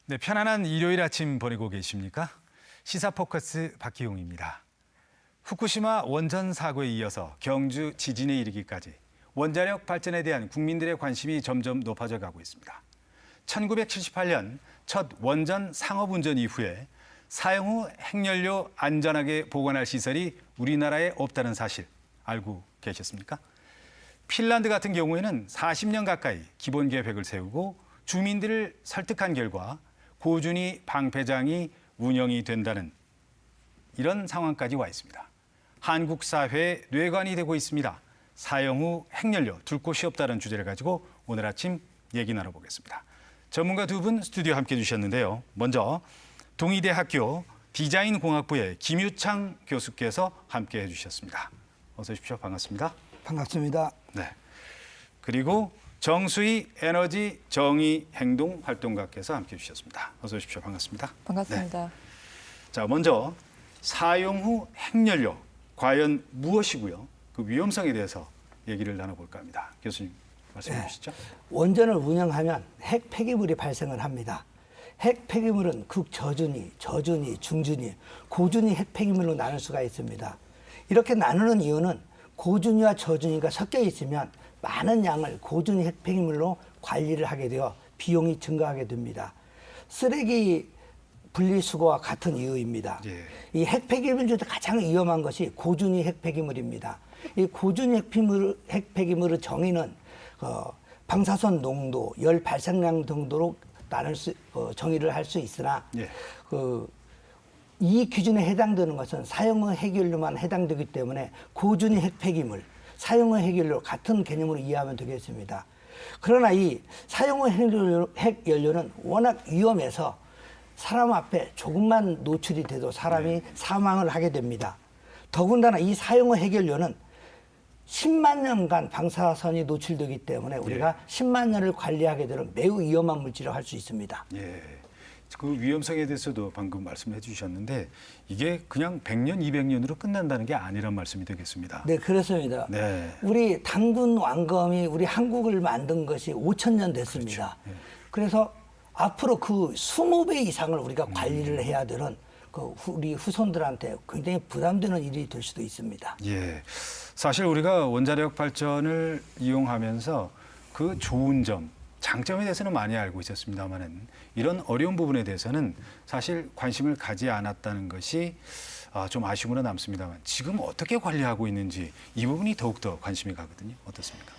네, 편안한 일요일 아침 보내고 계십니까? 시사포커스 박기용입니다. 후쿠시마 원전 사고에 이어서 경주 지진에 이르기까지 원자력 발전에 대한 국민들의 관심이 점점 높아져 가고 있습니다. 1978년 첫 원전 상업운전 이후에 사용 후 핵연료 안전하게 보관할 시설이 우리나라에 없다는 사실 알고 계셨습니까? 핀란드 같은 경우에는 40년 가까이 기본 계획을 세우고 주민들을 설득한 결과 고준위 방패장이 운영이 된다는 이런 상황까지 와 있습니다. 한국 사회의 뇌관이 되고 있습니다. 사용 후 핵연료 둘 곳이 없다는 주제를 가지고 오늘 아침 얘기 나눠보겠습니다. 전문가 두 분 스튜디오 함께해 주셨는데요. 먼저 동의대학교 디자인공학부의 김유창 교수께서 함께해 주셨습니다. 어서 오십시오. 반갑습니다. 반갑습니다. 네. 그리고 정수희 에너지 정의 행동 활동가께서 함께해 주셨습니다. 어서 오십시오. 반갑습니다. 반갑습니다. 네. 자, 먼저 사용 후 핵연료 과연 무엇이고요? 그 위험성에 대해서 얘기를 나눠볼까 합니다. 교수님 말씀해 주시죠. 원전을 운영하면 핵 폐기물이 발생을 합니다. 핵 폐기물은 극저준위, 저준위, 중준위, 고준위 핵 폐기물로 나눌 수가 있습니다. 이렇게 나누는 이유는 고준위와 저준위가 섞여 있으면 많은 양을 고준위 핵 폐기물로 관리를 하게 되어 비용이 증가하게 됩니다. 쓰레기 분리수거와 같은 이유입니다. 예. 이 핵 폐기물 중에 가장 위험한 것이 고준위 핵 폐기물입니다. 이 고준위 핵 폐기물의 정의는 방사선 농도, 열 발생량 정도로 정의를 할 수 있으나 예. 이 기준에 해당되는 것은 사용의 핵연료만 해당되기 때문에 고준위 핵 폐기물, 사용의 핵연료 같은 개념으로 이해하면 되겠습니다. 그러나 이 사용의 핵연료는 워낙 위험해서 사람 앞에 조금만 노출이 돼도 사람이 사망을 하게 됩니다. 더군다나 이 사용의 핵연료는 10만 년간 방사선이 노출되기 때문에 우리가 10만 년을 관리하게 되는 매우 위험한 물질을 할 수 있습니다. 예. 그 위험성에 대해서도 방금 말씀해 주셨는데 이게 그냥 100년, 200년으로 끝난다는 게 아니란 말씀이 되겠습니다. 네, 그렇습니다. 네. 우리 단군 왕검이 우리 한국을 만든 것이 5,000년 됐습니다. 그렇죠. 예. 그래서 앞으로 그 20배 이상을 우리가 관리를 해야 되는 우리 후손들한테 굉장히 부담되는 일이 될 수도 있습니다. 예. 사실 우리가 원자력 발전을 이용하면서 그 좋은 점, 장점에 대해서는 많이 알고 있었습니다만은 이런 어려운 부분에 대해서는 사실 관심을 가지 않았다는 것이 좀 아쉬움으로 남습니다만 지금 어떻게 관리하고 있는지 이 부분이 더욱더 관심이 가거든요. 어떻습니까?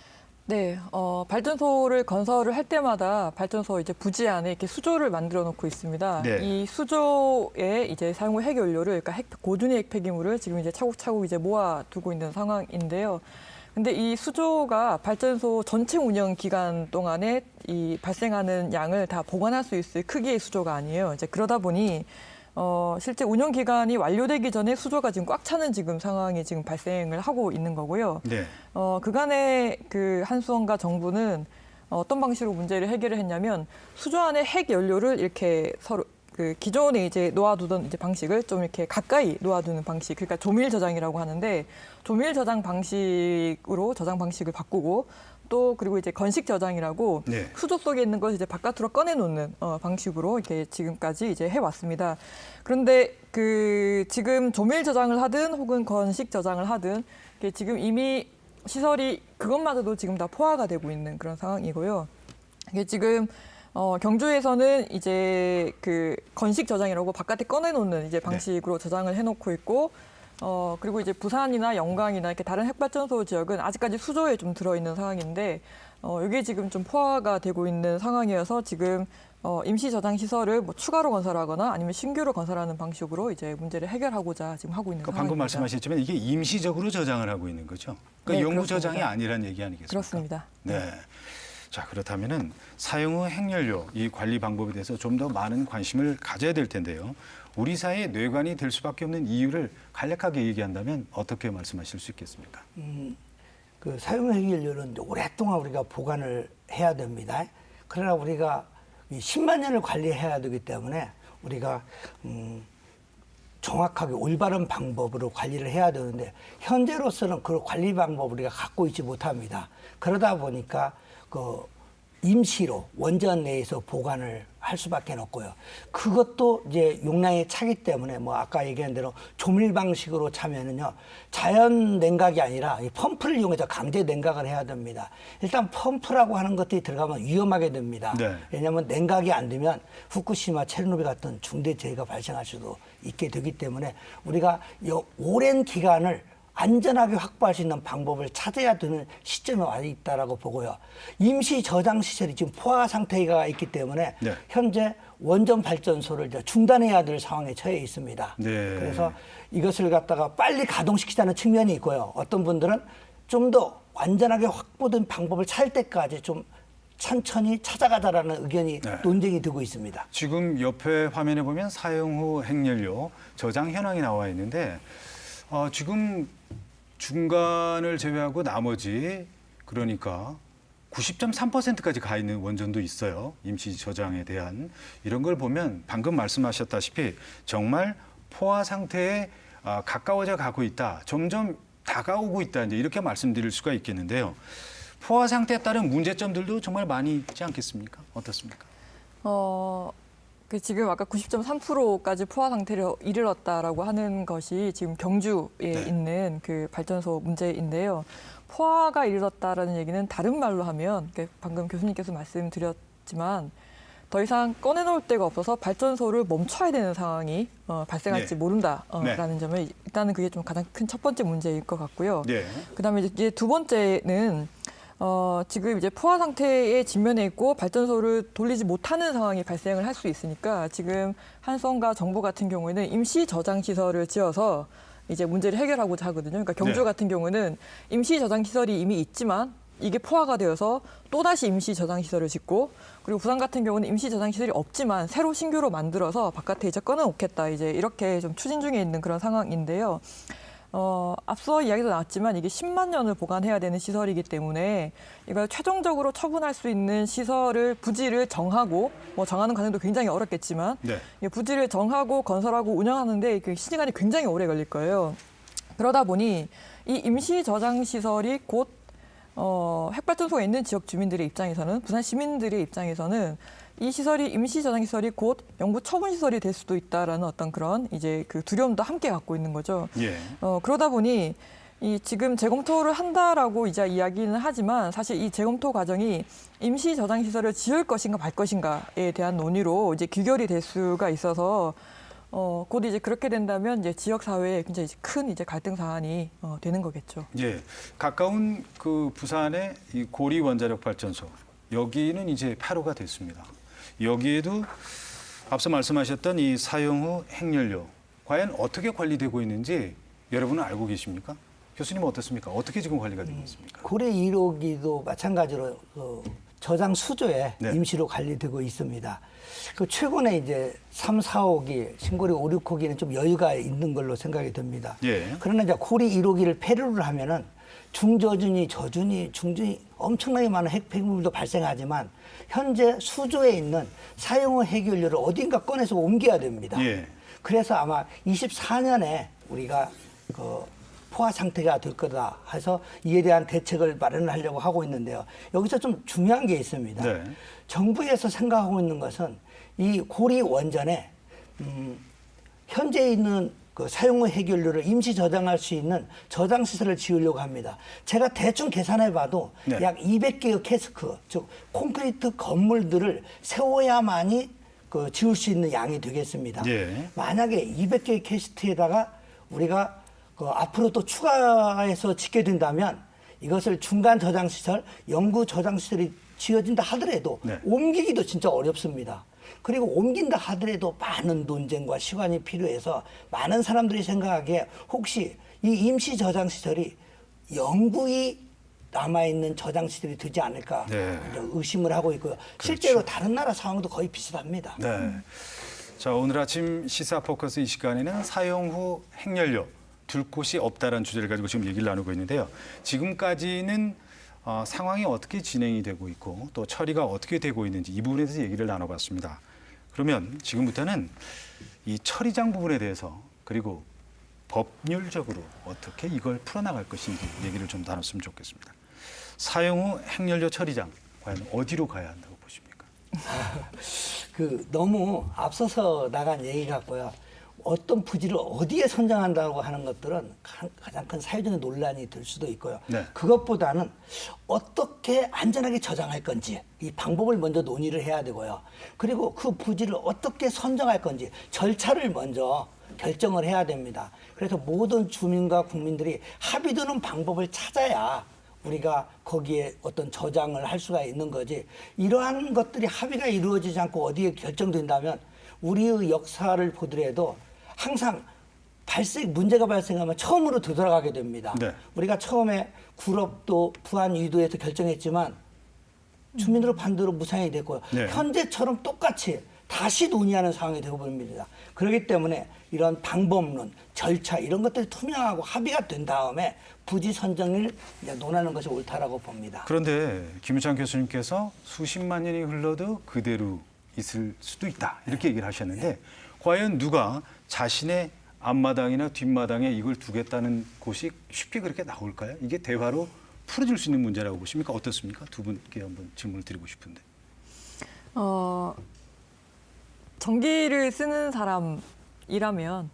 네, 발전소를 건설을 할 때마다 발전소 이제 부지 안에 이렇게 수조를 만들어 놓고 있습니다. 네. 이 수조에 이제 사용 후 핵연료를, 그러니까 고준위 핵 폐기물을 지금 이제 차곡차곡 이제 모아두고 있는 상황인데요. 근데 이 수조가 발전소 전체 운영 기간 동안에 이 발생하는 양을 다 보관할 수 있을 크기의 수조가 아니에요. 이제 그러다 보니 실제 운영 기간이 완료되기 전에 수조가 지금 꽉 차는 지금 상황이 지금 발생을 하고 있는 거고요. 네. 그간에 그 한수원과 정부는 어떤 방식으로 문제를 해결을 했냐면 수조 안에 핵 연료를 이렇게 서로 그 기존에 이제 놓아두던 이제 방식을 좀 이렇게 가까이 놓아두는 방식, 그러니까 조밀 저장이라고 하는데 조밀 저장 방식으로 저장 방식을 바꾸고 또 그리고 이제 건식 저장이라고 네. 수조 속에 있는 것을 이제 바깥으로 꺼내놓는 방식으로 이렇게 지금까지 이제 해왔습니다. 그런데 그 지금 조밀 저장을 하든 혹은 건식 저장을 하든 지금 이미 시설이 그것마저도 지금 다 포화가 되고 있는 그런 상황이고요. 이게 지금 경주에서는 이제 그 건식 저장이라고 바깥에 꺼내놓는 이제 방식으로 저장을 해놓고 있고, 그리고 이제 부산이나 영광이나 이렇게 다른 핵발전소 지역은 아직까지 수조에 좀 들어있는 상황인데, 이게 지금 좀 포화가 되고 있는 상황이어서 지금 임시 저장 시설을 뭐 추가로 건설하거나 아니면 신규로 건설하는 방식으로 이제 문제를 해결하고자 지금 하고 있는 그러니까 상황입니다. 방금 말씀하셨지만 이게 임시적으로 저장을 하고 있는 거죠. 그러니까 네, 영구 그렇습니다. 저장이 아니란 얘기 아니겠습니까? 그렇습니다. 네. 자, 그렇다면은 사용 후 핵연료 이 관리 방법에 대해서 좀 더 많은 관심을 가져야 될 텐데요. 우리 사회의 뇌관이 될 수밖에 없는 이유를 간략하게 얘기한다면 어떻게 말씀하실 수 있겠습니까? 그 사용 핵연료는 오랫동안 우리가 보관을 해야 됩니다. 그러나 우리가 10만 년을 관리해야 되기 때문에 우리가 정확하게 올바른 방법으로 관리를 해야 되는데 현재로서는 그 관리 방법을 우리가 갖고 있지 못합니다. 그러다 보니까 그 임시로 원전 내에서 보관을 할 수밖에 없고요. 그것도 이제 용량이 차기 때문에 뭐 아까 얘기한 대로 조밀 방식으로 차면은요 자연 냉각이 아니라 이 펌프를 이용해서 강제 냉각을 해야 됩니다. 일단 펌프라고 하는 것들이 들어가면 위험하게 됩니다. 네. 왜냐하면 냉각이 안 되면 후쿠시마, 체르노빌 같은 중대 재해가 발생할 수도 있게 되기 때문에 우리가 오랜 기간을 안전하게 확보할 수 있는 방법을 찾아야 되는 시점에 와 있다라고 보고요. 임시 저장 시설이 지금 포화 상태가 있기 때문에 네. 현재 원전 발전소를 이제 중단해야 될 상황에 처해 있습니다. 네. 그래서 이것을 갖다가 빨리 가동시키자는 측면이 있고요. 어떤 분들은 좀 더 완전하게 확보된 방법을 찾을 때까지 좀 천천히 찾아가자라는 의견이 네. 논쟁이 되고 있습니다. 지금 옆에 화면에 보면 사용 후 핵연료 저장 현황이 나와 있는데 지금 중간을 제외하고 나머지 그러니까 90.3%까지 가 있는 원전도 있어요. 임시 저장에 대한 이런 걸 보면 방금 말씀하셨다시피 정말 포화 상태에 가까워져 가고 있다. 점점 다가오고 있다. 이제 이렇게 말씀드릴 수가 있겠는데요. 포화 상태에 따른 문제점들도 정말 많이 있지 않겠습니까? 어떻습니까? 지금 아까 90.3%까지 포화 상태를 이르렀다라고 하는 것이 지금 경주에 네. 있는 그 발전소 문제인데요. 포화가 이르렀다라는 얘기는 다른 말로 하면 방금 교수님께서 말씀드렸지만 더 이상 꺼내놓을 데가 없어서 발전소를 멈춰야 되는 상황이 발생할지 네. 모른다라는 네. 점에 일단은 그게 좀 가장 큰 첫 번째 문제일 것 같고요. 네. 그다음에 이제 두 번째는 지금 이제 포화 상태에 직면해 있고 발전소를 돌리지 못하는 상황이 발생을 할 수 있으니까 지금 한성과 정부 같은 경우에는 임시 저장 시설을 지어서 이제 문제를 해결하고자 하거든요. 그러니까 경주 네. 같은 경우는 임시 저장 시설이 이미 있지만 이게 포화가 되어서 또다시 임시 저장 시설을 짓고 그리고 부산 같은 경우는 임시 저장 시설이 없지만 새로 신규로 만들어서 바깥에 이제 꺼내놓겠다 이제 이렇게 좀 추진 중에 있는 그런 상황인데요. 앞서 이야기도 나왔지만 이게 10만 년을 보관해야 되는 시설이기 때문에 이걸 최종적으로 처분할 수 있는 시설을 부지를 정하고 뭐 정하는 과정도 굉장히 어렵겠지만 네. 이 부지를 정하고 건설하고 운영하는데 그 시간이 굉장히 오래 걸릴 거예요. 그러다 보니 이 임시 저장 시설이 곧 핵발전소가 있는 지역 주민들의 입장에서는 부산 시민들의 입장에서는 이 시설이 임시 저장 시설이 곧 영구 처분 시설이 될 수도 있다라는 어떤 그런 이제 그 두려움도 함께 갖고 있는 거죠. 예. 그러다 보니 이 지금 재검토를 한다라고 이제 이야기는 하지만 사실 이 재검토 과정이 임시 저장 시설을 지을 것인가 말 것인가에 대한 논의로 이제 귀결이 될 수가 있어서 곧 이제 그렇게 된다면 이제 지역 사회에 굉장히 큰 이제 갈등 사안이 되는 거겠죠. 예. 가까운 그 부산의 이 고리 원자력 발전소 여기는 이제 폐로가 됐습니다. 여기에도 앞서 말씀하셨던 이 사용 후 핵연료 과연 어떻게 관리되고 있는지 여러분은 알고 계십니까? 교수님은 어떻습니까? 어떻게 지금 관리가 되고 있습니까? 고래 1호기도 마찬가지로 저장 수조에 네. 임시로 관리되고 있습니다. 그 최근에 이제 3, 4호기, 신고리 5, 6호기는 좀 여유가 있는 걸로 생각이 듭니다. 예. 그러나 이제 고리 1호기를 폐로를 하면은 중저준이, 저준이, 중준이 엄청나게 많은 핵 폐기물도 발생하지만 현재 수조에 있는 사용 후 핵연료를 어딘가 꺼내서 옮겨야 됩니다. 예. 그래서 아마 24년에 우리가 그 포화 상태가 될 거다 해서 이에 대한 대책을 마련하려고 하고 있는데요. 여기서 좀 중요한 게 있습니다. 네. 정부에서 생각하고 있는 것은 이 고리 원전에 현재 있는 그 사용 후 핵연료를 임시 저장할 수 있는 저장 시설을 지으려고 합니다. 제가 대충 계산해 봐도 네. 약 200개의 캐스크, 즉 콘크리트 건물들을 세워야만이 그 지을 수 있는 양이 되겠습니다. 예. 만약에 200개의 캐스트에다가 우리가 그 앞으로 또 추가해서 짓게 된다면 이것을 중간 저장 시설, 영구 저장 시설이 지어진다 하더라도 네. 옮기기도 진짜 어렵습니다. 그리고 옮긴다 하더라도 많은 논쟁과 시간이 필요해서 많은 사람들이 생각하기에 혹시 이 임시 저장 시설이 영구히 남아있는 저장 시설이 되지 않을까 네. 의심을 하고 있고요. 실제로 다른 나라 상황도 거의 비슷합니다. 네. 자, 오늘 아침 시사 포커스 이 시간에는 사용 후 핵연료 둘 곳이 없다라는 주제를 가지고 지금 얘기를 나누고 있는데요. 지금까지는 상황이 어떻게 진행이 되고 있고 또 처리가 어떻게 되고 있는지 이 부분에 대해서 얘기를 나눠봤습니다. 그러면 지금부터는 이 처리장 부분에 대해서 그리고 법률적으로 어떻게 이걸 풀어나갈 것인지 얘기를 좀 나눴으면 좋겠습니다. 사용 후 핵연료 처리장 과연 어디로 가야 한다고 보십니까? 너무 앞서서 나간 얘기 같고요. 어떤 부지를 어디에 선정한다고 하는 것들은 가장 큰 사회적인 논란이 될 수도 있고요. 네. 그것보다는 어떻게 안전하게 저장할 건지 이 방법을 먼저 논의를 해야 되고요. 그리고 그 부지를 어떻게 선정할 건지 절차를 먼저 결정을 해야 됩니다. 그래서 모든 주민과 국민들이 합의되는 방법을 찾아야 우리가 거기에 어떤 저장을 할 수가 있는 거지, 이러한 것들이 합의가 이루어지지 않고 어디에 결정된다면 우리의 역사를 보더라도 항상 문제가 발생하면 처음으로 되돌아가게 됩니다. 네. 우리가 처음에 구럽도 부안 유도에서 결정했지만 주민들은 반대로 무산이 됐고요. 네. 현재처럼 똑같이 다시 논의하는 상황이 되고 봅니다. 그렇기 때문에 이런 방법론, 절차 이런 것들이 투명하고 합의가 된 다음에 부지 선정을 이제 논하는 것이 옳다라고 봅니다. 그런데 김유찬 교수님께서 수십만 년이 흘러도 그대로 있을 수도 있다 이렇게 얘기를 하셨는데 과연 누가 자신의 앞마당이나 뒷마당에 이걸 두겠다는 곳이 쉽게 그렇게 나올까요? 이게 대화로 풀어질 수 있는 문제라고 보십니까? 어떻습니까? 두 분께 한번 질문을 드리고 싶은데. 전기를 쓰는 사람이라면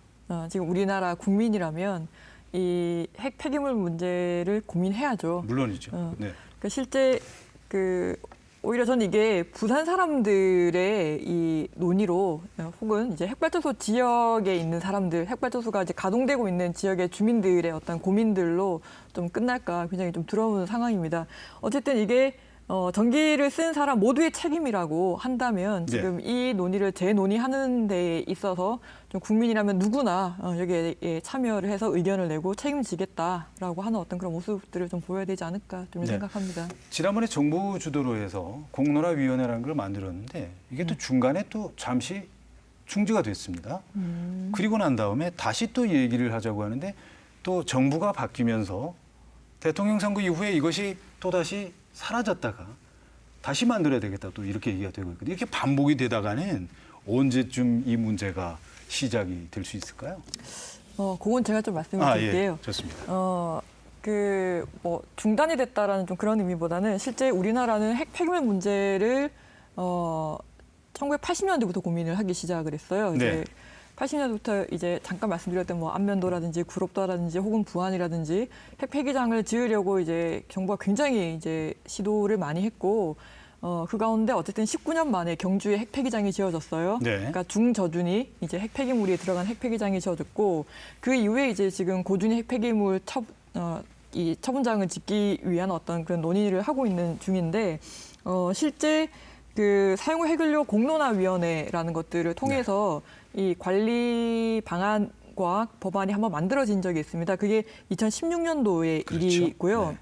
지금 우리나라 국민이라면 이 핵 폐기물 문제를 고민해야죠. 물론이죠. 네. 그러니까 실제 오히려 저는 이게 부산 사람들의 이 논의로 혹은 이제 핵발전소 지역에 있는 사람들, 핵발전소가 이제 가동되고 있는 지역의 주민들의 어떤 고민들로 좀 끝날까 굉장히 좀 두려운 상황입니다. 어쨌든 이게 전기를 쓴 사람 모두의 책임이라고 한다면 지금 이 논의를 재논의하는 데 있어서 좀 국민이라면 누구나 여기에 참여를 해서 의견을 내고 책임지겠다라고 하는 어떤 그런 모습들을 좀 보여야 되지 않을까 좀 생각합니다. 지난번에 정부 주도로 해서 공론화위원회라는 걸 만들었는데 이게 또 중간에 또 잠시 중지가 됐습니다. 그리고 난 다음에 다시 또 얘기를 하자고 하는데 또 정부가 바뀌면서 대통령 선거 이후에 이것이 또다시 사라졌다가 다시 만들어야 되겠다 또 이렇게 얘기가 되고 있거든요. 이렇게 반복이 되다가는 언제쯤 이 문제가 시작이 될 수 있을까요? 그건 제가 좀 말씀을 드릴게요. 예, 좋습니다. 중단이 됐다라는 좀 그런 의미보다는 실제 우리나라는 핵 폐기물 문제를 1980년대부터 고민을 하기 시작을 했어요. 네. 이제 80년대부터 이제 잠깐 말씀드렸던 안면도라든지 구롭도라든지 혹은 부안이라든지 핵 폐기장을 지으려고 이제 정부가 굉장히 이제 시도를 많이 했고 그 가운데 어쨌든 19년 만에 경주에 핵 폐기장이 지어졌어요. 네. 그러니까 중저준이 이제 핵 폐기물이 들어간 핵 폐기장이 지어졌고 그 이후에 이제 지금 고준위 핵 폐기물 이 처분장을 짓기 위한 어떤 그런 논의를 하고 있는 중인데 실제 그 사용 해결료 공론화위원회라는 것들을 통해서 이 관리 방안과 법안이 한번 만들어진 적이 있습니다. 그게 2016년도의 그렇죠. 일이고요.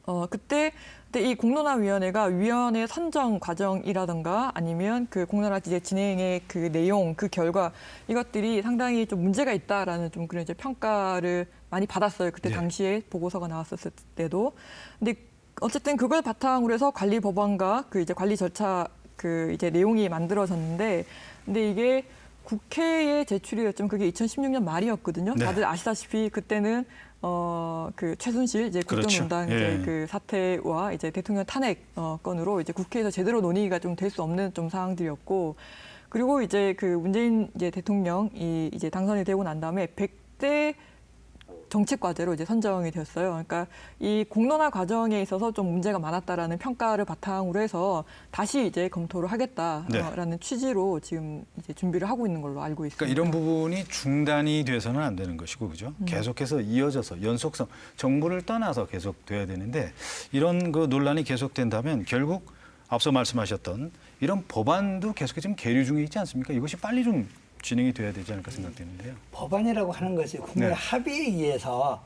네. 그때 이 공론화위원회가 위원회 선정 과정이라든가 아니면 그 공론화 이제 진행의 그 내용, 그 결과 이것들이 상당히 좀 문제가 있다라는 좀 그런 이제 평가를 많이 받았어요. 그때 당시에 보고서가 나왔었을 때도. 근데 어쨌든 그걸 바탕으로 해서 관리 법안과 그 이제 관리 절차 그 이제 내용이 만들어졌는데, 근데 이게 국회에 제출이 됐지만 그게 2016년 말이었거든요. 네. 다들 아시다시피 그때는 그 최순실 이제 국정농단 그렇죠. 이제 그 사태와 이제 대통령 탄핵 건으로 이제 국회에서 제대로 논의가 좀 될 수 없는 좀 상황들이었고, 그리고 이제 그 문재인 이제 대통령이 이제 당선이 되고 난 다음에 100대 정책 과제로 이제 선정이 되었어요. 그러니까 이 공론화 과정에 있어서 좀 문제가 많았다라는 평가를 바탕으로 해서 다시 이제 검토를 하겠다라는 취지로 지금 이제 준비를 하고 있는 걸로 알고 있습니다. 그러니까 이런 부분이 중단이 돼서는 안 되는 것이고, 그죠? 계속해서 이어져서 연속성, 정부를 떠나서 계속 돼야 되는데 이런 그 논란이 계속된다면 결국 앞서 말씀하셨던 이런 법안도 계속해서 지금 계류 중에 있지 않습니까? 이것이 빨리 좀 진행이 돼야 되지 않을까 생각되는데요. 법안이라고 하는 것이 국민의 네. 합의에 의해서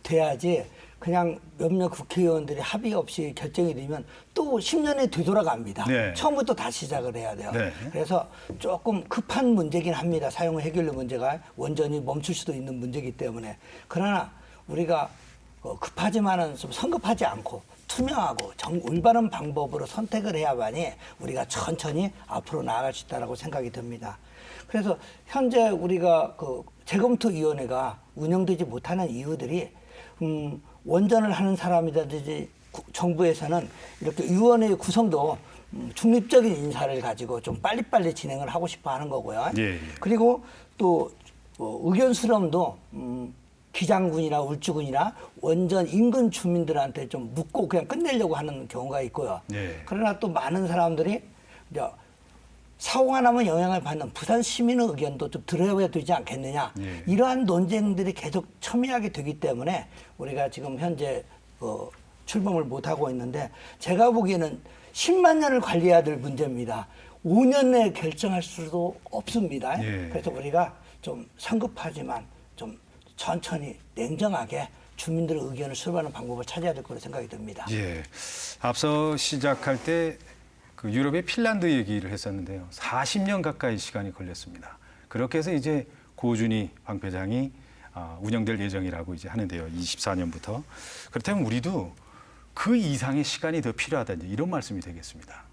돼야지 그냥 몇몇 국회의원들이 합의 없이 결정이 되면 또 10년에 되돌아갑니다. 네. 처음부터 다시 시작을 해야 돼요. 네. 그래서 조금 급한 문제긴 합니다. 사용 해결료 문제가 원전이 멈출 수도 있는 문제이기 때문에. 그러나 우리가 급하지만은 좀 성급하지 않고 투명하고 올바른 방법으로 선택을 해야만이 우리가 천천히 앞으로 나아갈 수 있다고 생각이 듭니다. 그래서 현재 우리가 그 재검토위원회가 운영되지 못하는 이유들이 원전을 하는 사람이라든지 정부에서는 이렇게 위원회 구성도 중립적인 인사를 가지고 좀 빨리빨리 진행을 하고 싶어 하는 거고요. 예, 예. 그리고 또 의견 수렴도 기장군이나 울주군이나 원전 인근 주민들한테 좀 묻고 그냥 끝내려고 하는 경우가 있고요. 예. 그러나 또 많은 사람들이 이제 사고가 나면 영향을 받는 부산 시민의 의견도 좀 들어야 되지 않겠느냐. 예. 이러한 논쟁들이 계속 첨예하게 되기 때문에 우리가 지금 현재 출범을 못하고 있는데 제가 보기에는 10만 년을 관리해야 될 문제입니다. 5년 내에 결정할 수도 없습니다. 예. 그래서 우리가 좀 성급하지만 좀 천천히 냉정하게 주민들의 의견을 수렴하는 방법을 찾아야 될 거로 생각이 듭니다. 예. 앞서 시작할 때 그 유럽의 핀란드 얘기를 했었는데요. 40년 가까이 시간이 걸렸습니다. 그렇게 해서 이제 고준희 방패장이 운영될 예정이라고 이제 하는데요. 24년부터. 그렇다면 우리도 그 이상의 시간이 더 필요하다 이런 말씀이 되겠습니다.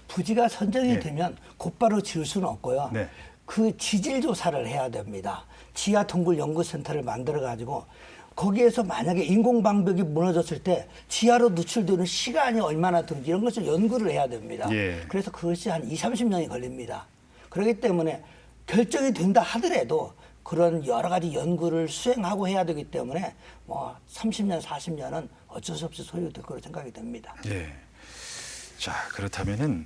부지가 선정이 네. 되면 곧바로 지을 수는 없고요. 네. 그 지질 조사를 해야 됩니다. 지하 동굴 연구센터를 만들어 가지고 거기에서 만약에 인공 방벽이 무너졌을 때 지하로 누출되는 시간이 얼마나 드는지 이런 것을 연구를 해야 됩니다. 예. 그래서 그것이 한 2, 30년이 걸립니다. 그렇기 때문에 결정이 된다 하더라도 그런 여러 가지 연구를 수행하고 해야 되기 때문에 뭐 30년, 40년은 어쩔 수 없이 소요될 거로 생각이 됩니다. 예. 자, 그렇다면은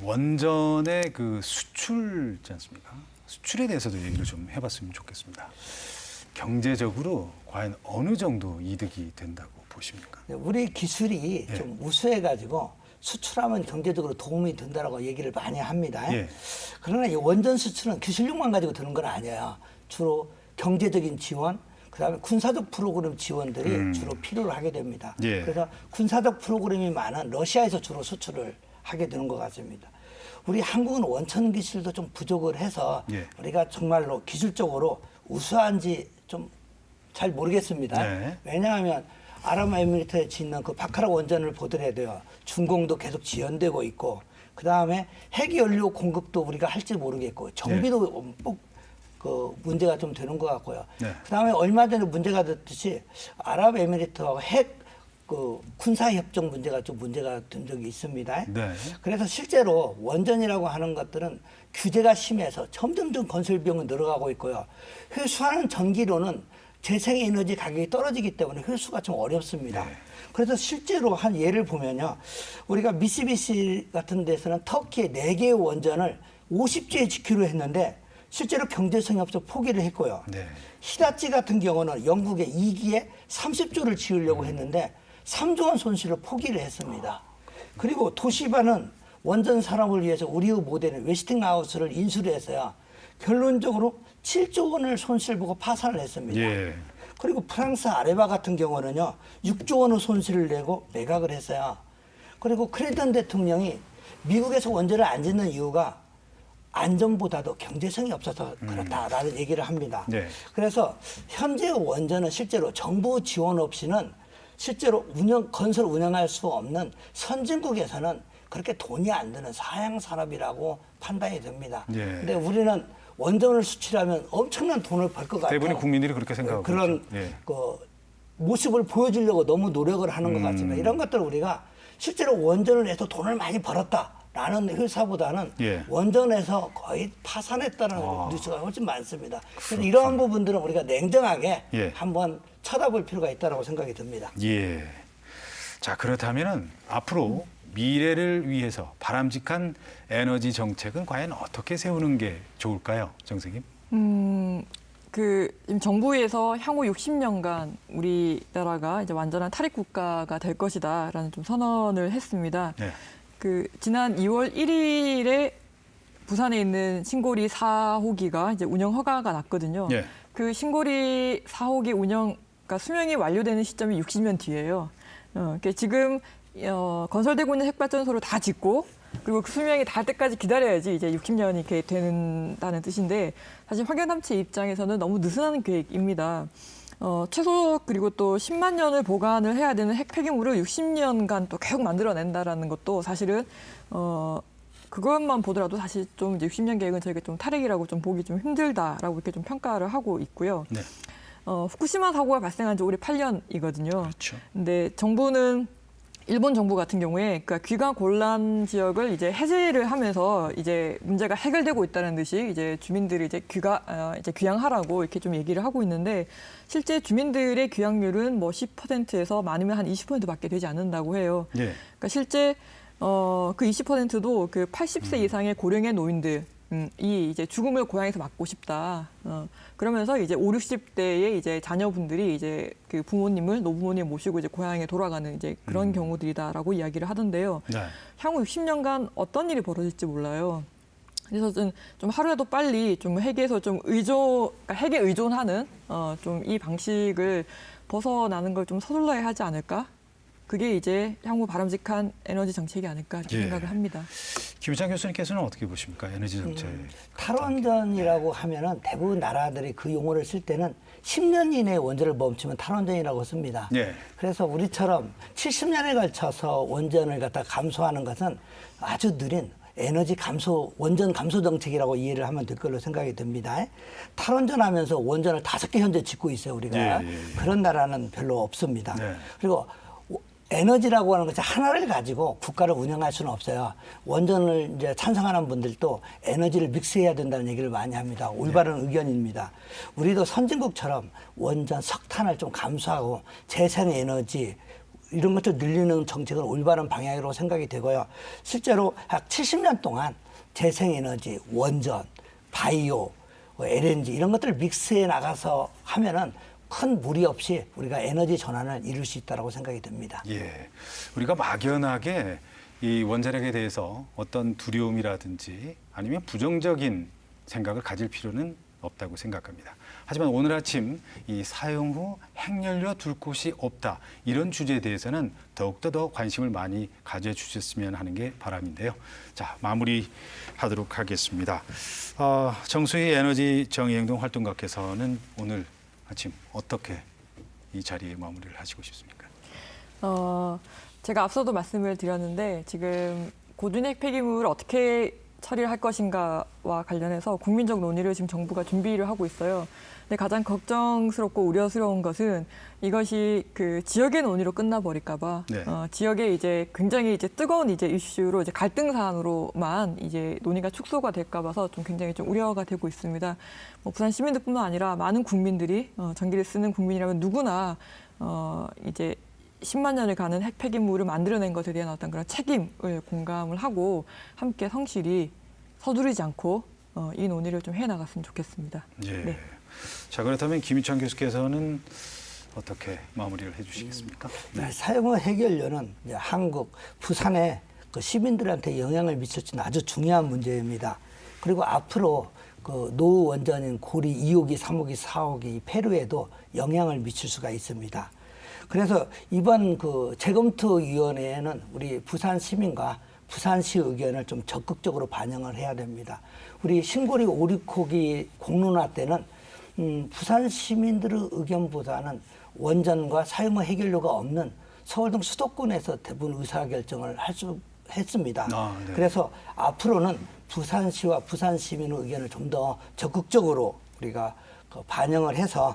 원전의 그 수출 있지 않습니까? 수출에 대해서도 얘기를 좀 해봤으면 좋겠습니다. 경제적으로 과연 어느 정도 이득이 된다고 보십니까? 우리 기술이 예. 좀 우수해가지고 수출하면 경제적으로 도움이 된다라고 얘기를 많이 합니다. 예. 그러나 이 원전 수출은 기술력만 가지고 되는 건 아니에요. 주로 경제적인 지원, 그다음에 군사적 프로그램 지원들이 주로 필요로 하게 됩니다. 예. 그래서 군사적 프로그램이 많은 러시아에서 주로 수출을 하게 되는 것 같습니다. 우리 한국은 원천 기술도 좀 부족을 해서 예. 우리가 정말로 기술적으로 우수한지 좀 잘 모르겠습니다. 네. 왜냐하면 아랍에미리트에 짓는 그 바카라 원전을 보더라도요. 준공도 계속 지연되고 있고 그다음에 핵연료 공급도 우리가 할지 모르겠고 정비도 그 문제가 좀 되는 것 같고요. 네. 그다음에 얼마 전에 문제가 됐듯이 아랍에미리트하고 핵 그 군사 협정 문제가 좀 문제가 된 적이 있습니다. 네. 그래서 실제로 원전이라고 하는 것들은 규제가 심해서 점점점 건설 비용은 늘어가고 있고요. 회수하는 전기료는 재생에너지 가격이 떨어지기 때문에 회수가 좀 어렵습니다. 네. 그래서 실제로 한 예를 보면요. 우리가 미쓰비시 같은 데서는 터키의 4개의 원전을 50주에 짓기로 했는데 실제로 경제성이 없어 포기를 했고요. 네. 히다치 같은 경우는 영국의 2기에 30조를 지으려고 했는데 3조 원 손실로 포기를 했습니다. 그리고 도시바는 원전 산업을 위해서 우리의 모델인 웨스팅하우스를 인수를 해서요. 결론적으로 7조 원을 손실 보고 파산을 했습니다. 예. 그리고 프랑스 아레바 같은 경우는요. 6조 원의 손실을 내고 매각을 했어요. 그리고 클린턴 대통령이 미국에서 원전을 안 짓는 이유가 안전보다도 경제성이 없어서 그렇다라는 얘기를 합니다. 네. 그래서 현재 원전은 실제로 정부 지원 없이는 실제로 건설 운영할 수 없는 선진국에서는 그렇게 돈이 안 드는 사양 산업이라고 판단이 됩니다. 예. 근데 우리는 원전을 수출하면 엄청난 돈을 벌 것 같아요. 대부분의 국민들이 그렇게 생각하고 그런 있죠. 예. 그 모습을 보여주려고 너무 노력을 하는 것 같습니다. 이런 것들을 우리가 실제로 원전을 해서 돈을 많이 벌었다라는 회사보다는 예. 원전에서 거의 파산했다는 뉴스가 훨씬 많습니다. 그래서 이러한 부분들은 우리가 냉정하게 예. 한번 쳐다볼 필요가 있다고 생각이 듭니다. 예. 자, 그렇다면은 앞으로 미래를 위해서 바람직한 에너지 정책은 과연 어떻게 세우는 게 좋을까요, 정 선생님? 지금 정부에서 향후 60년간 우리나라가 이제 완전한 탈핵 국가가 될 것이다라는 좀 선언을 했습니다. 네. 지난 2월 1일에 부산에 있는 신고리 4호기가 이제 운영 허가가 났거든요. 예. 그 신고리 4호기 운영가 수명이 완료되는 시점이 60년 뒤예요. 그러니까 지금 건설되고 있는 핵발전소를 다 짓고 그리고 그 수명이 닿을 때까지 기다려야지 이제 60년이 이렇게 된다는 뜻인데 사실 환경단체 입장에서는 너무 느슨한 계획입니다. 최소 그리고 또 10만 년을 보관을 해야 되는 핵 폐기물을 60년간 또 계속 만들어낸다라는 것도 사실은 그것만 보더라도 사실 좀 이제 60년 계획은 저희가 좀 탈핵이라고 좀 보기 좀 힘들다라고 이렇게 좀 평가를 하고 있고요. 네. 후쿠시마 사고가 발생한 지 올해 8년이거든요. 그렇죠. 근데 정부는 일본 정부 같은 경우에 그러니까 귀가 곤란 지역을 이제 해제를 하면서 이제 문제가 해결되고 있다는 듯이 이제 주민들이 이제 이제 귀향하라고 이렇게 좀 얘기를 하고 있는데 실제 주민들의 귀향률은 뭐 10%에서 많으면 한 20%밖에 되지 않는다고 해요. 예. 그러니까 실제 그 20%도 그 80세 이상의 고령의 노인들 이 이제 죽음을 고향에서 맞고 싶다. 그러면서 이제 5, 60대의 이제 자녀분들이 이제 그 부모님을 노부모님 모시고 이제 고향에 돌아가는 이제 그런 경우들이다라고 이야기를 하던데요. 네. 향후 60년간 어떤 일이 벌어질지 몰라요. 그래서 좀 하루라도 빨리 좀 핵에서 좀 그러니까 핵에 의존하는 좀 이 방식을 벗어나는 걸 좀 서둘러야 하지 않을까? 그게 이제 향후 바람직한 에너지 정책이 아닐까 이렇게 예. 생각을 합니다. 김유찬 교수님께서는 어떻게 보십니까? 에너지 정책. 탈원전이라고 하면은 대부분 나라들이 그 용어를 쓸 때는 10년 이내에 원전을 멈추면 탈원전이라고 씁니다. 예. 그래서 우리처럼 70년에 걸쳐서 원전을 갖다 감소하는 것은 아주 느린 에너지 감소, 원전 감소 정책이라고 이해를 하면 될 걸로 생각이 듭니다. 탈원전하면서 원전을 5개 현재 짓고 있어요, 우리가. 예, 예, 예. 그런 나라는 별로 없습니다. 네. 그리고 에너지라고 하는 것이 하나를 가지고 국가를 운영할 수는 없어요. 원전을 이제 찬성하는 분들도 에너지를 믹스해야 된다는 얘기를 많이 합니다. 올바른 의견입니다. 우리도 선진국처럼 원전, 석탄을 좀 감수하고 재생에너지 이런 것들 늘리는 정책은 올바른 방향으로 생각이 되고요. 실제로 약 70년 동안 재생에너지, 원전, 바이오, LNG 이런 것들을 믹스해 나가서 하면은 큰 무리 없이 우리가 에너지 전환을 이룰 수 있다고 생각이 듭니다. 예. 우리가 막연하게 이 원자력에 대해서 어떤 두려움이라든지 아니면 부정적인 생각을 가질 필요는 없다고 생각합니다. 하지만 오늘 아침 이 사용 후 핵연료 둘 곳이 없다. 이런 주제에 대해서는 더욱더 더 관심을 많이 가져주셨으면 하는 게 바람인데요. 자, 마무리하도록 하겠습니다. 정수희 에너지 정의행동 활동가께서는 오늘 아침 어떻게 이 자리에 마무리를 하시고 싶습니까? 제가 앞서도 말씀을 드렸는데 지금 고준핵 폐기물을 어떻게 처리를 할 것인가와 관련해서 국민적 논의를 지금 정부가 준비를 하고 있어요. 근데 가장 걱정스럽고 우려스러운 것은 이것이 그 지역의 논의로 끝나버릴까봐 네. 지역에 이제 굉장히 이제 뜨거운 이제 이슈로 이제 갈등 사안으로만 이제 논의가 축소가 될까봐서 좀 굉장히 좀 우려가 되고 있습니다. 뭐 부산 시민들뿐만 아니라 많은 국민들이 전기를 쓰는 국민이라면 누구나 이제 10만 년을 가는 핵 폐기물을 만들어낸 것에 대한 어떤 그런 책임을 공감을 하고 함께 성실히 서두르지 않고 이 논의를 좀 해나갔으면 좋겠습니다. 예. 네. 자, 그렇다면 김유찬 교수께서는 어떻게 마무리를 해주시겠습니까? 네. 사용후 해결료는 이제 한국, 부산의 그 시민들한테 영향을 미칠 수 있는 아주 중요한 문제입니다. 그리고 앞으로 그 노후 원전인 고리 2호기, 3호기, 4호기 폐류에도 영향을 미칠 수가 있습니다. 그래서 이번 그 재검토위원회에는 우리 부산 시민과 부산시 의견을 좀 적극적으로 반영을 해야 됩니다. 우리 신고리 5, 6호기 공론화 때는 부산 시민들의 의견보다는 원전과 사용후 해결료가 없는 서울 등 수도권에서 대부분 의사결정을 했습니다. 네. 그래서 앞으로는 부산시와 부산 시민의 의견을 좀 더 적극적으로 우리가 반영을 해서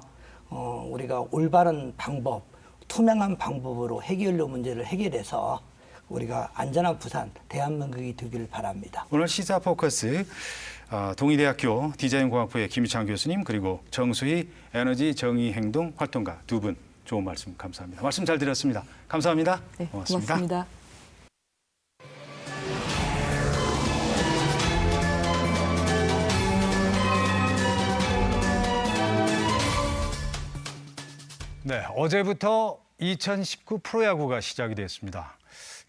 우리가 올바른 방법, 투명한 방법으로 해결료 문제를 해결해서 우리가 안전한 부산, 대한민국이 되기를 바랍니다. 오늘 시사 포커스 동의대학교 디자인공학부의 김유찬 교수님 그리고 정수희 에너지 정의행동 활동가 두 분 좋은 말씀 감사합니다. 말씀 잘 들었습니다. 감사합니다. 네, 고맙습니다. 고맙습니다. 네, 어제부터 2019 프로야구가 시작이 됐습니다.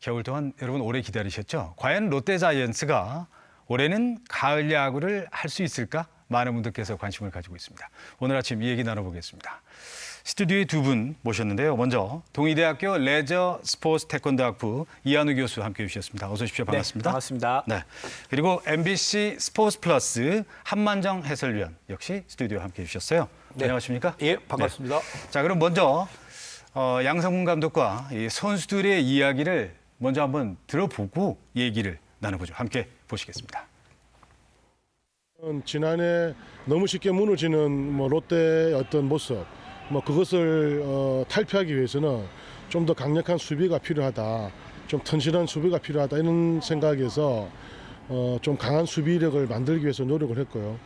겨울 동안 여러분 오래 기다리셨죠? 과연 롯데자이언츠가 올해는 가을 야구를 할 수 있을까? 많은 분들께서 관심을 가지고 있습니다. 오늘 아침 이 얘기 나눠보겠습니다. 스튜디오에 두 분 모셨는데요. 먼저 동의대학교 레저 스포츠 태권도학부 이한우 교수 함께해 주셨습니다. 어서 오십시오. 반갑습니다. 네, 반갑습니다. 네. 그리고 MBC 스포츠 플러스 한만정 해설위원 역시 스튜디오에 함께해 주셨어요. 네. 안녕하십니까? 예, 반갑습니다. 네. 자, 그럼 먼저 양성문 감독과 이 선수들의 이야기를 먼저 한번 들어보고 얘기를 나눠보죠. 함께 보시겠습니다. 지난해 너무 쉽게 무너지는 롯데의 어떤 모습, 뭐 그것을 탈피하기 위해서는 좀 더 강력한 수비가 필요하다, 좀 튼실한 수비가 필요하다 이런 생각에서 좀 강한 수비력을 만들기 위해서 노력을 했고요.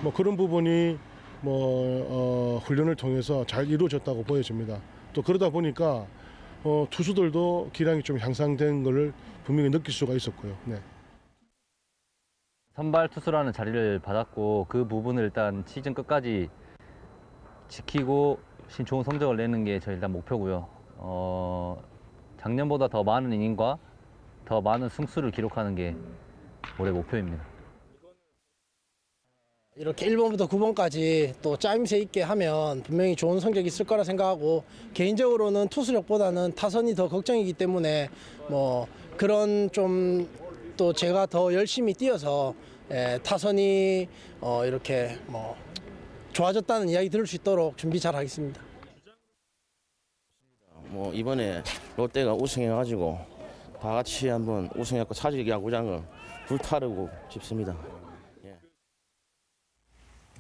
뭐 그런 부분이 뭐 훈련을 통해서 잘 이루어졌다고 보여집니다. 또 그러다 보니까 투수들도 기량이 좀 향상된 것을 분명히 느낄 수가 있었고요. 네. 선발 투수라는 자리를 받았고 그 부분을 일단 시즌 끝까지 지키고 좋은 성적을 내는 게 저희 일단 목표고요. 작년보다 더 많은 이닝과 더 많은 승수를 기록하는 게 올해 목표입니다. 이렇게 1번부터 9번까지 또 짜임새 있게 하면 분명히 좋은 성적이 있을 거라 생각하고, 개인적으로는 투수력보다는 타선이 더 걱정이기 때문에 뭐 그런 좀 또 제가 더 열심히 뛰어서 타선이 이렇게 뭐 좋아졌다는 이야기 들을 수 있도록 준비 잘 하겠습니다. 뭐 이번에 롯데가 우승해가지고 다 같이 한번 우승해갖고 차질 야구장을 불타르고 싶습니다.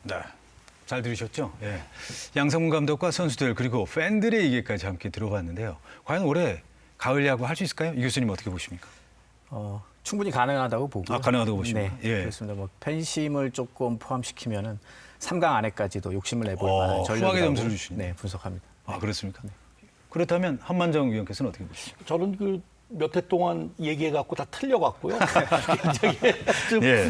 네. 잘 들으셨죠? 예. 양성문 감독과 선수들 그리고 팬들의 얘기까지 함께 들어봤는데요. 과연 올해 가을 야구 할 수 있을까요? 이 교수님 어떻게 보십니까? 충분히 가능하다고 보고요. 가능하다고 보십니까? 네, 예. 그렇습니다. 뭐 팬심을 조금 포함시키면은 3강 안에까지도 욕심을 내볼 만한 후하게 전력이라고 점수를 주시네요. 네, 분석합니다. 아, 그렇습니까? 그렇다면 한만정 위원께서는 어떻게 보십니까? 저는 그 몇 해 동안 얘기해갖고 다 틀려갖고요. 굉장히 좀 예.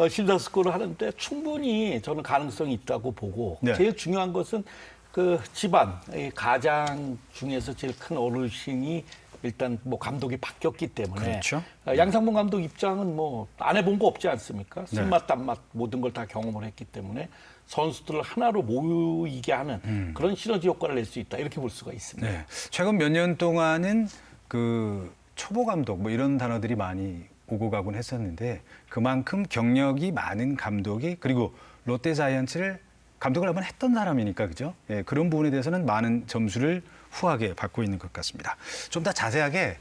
심사숙고를 하는데 충분히 저는 가능성이 있다고 보고, 네. 제일 중요한 것은 그 집안, 이 가장 중에서 제일 큰 어르신이 일단 뭐 감독이 바뀌었기 때문에, 그렇죠. 양상문 감독 입장은 뭐 안 해본 거 없지 않습니까? 네. 쓴맛 단맛 모든 걸 다 경험을 했기 때문에 선수들을 하나로 모이게 하는 그런 시너지 효과를 낼 수 있다, 이렇게 볼 수가 있습니다. 네. 최근 몇 년 동안은 그 초보 감독 뭐 이런 단어들이 많이 오고 가곤 했었는데, 그만큼 경력이 많은 감독이, 그리고 롯데 자이언츠를 감독을 한번 했던 사람이니까, 그죠? 예, 그런 부분에 대해서는 많은 점수를 후하게 받고 있는 것 같습니다. 좀 더 자세하게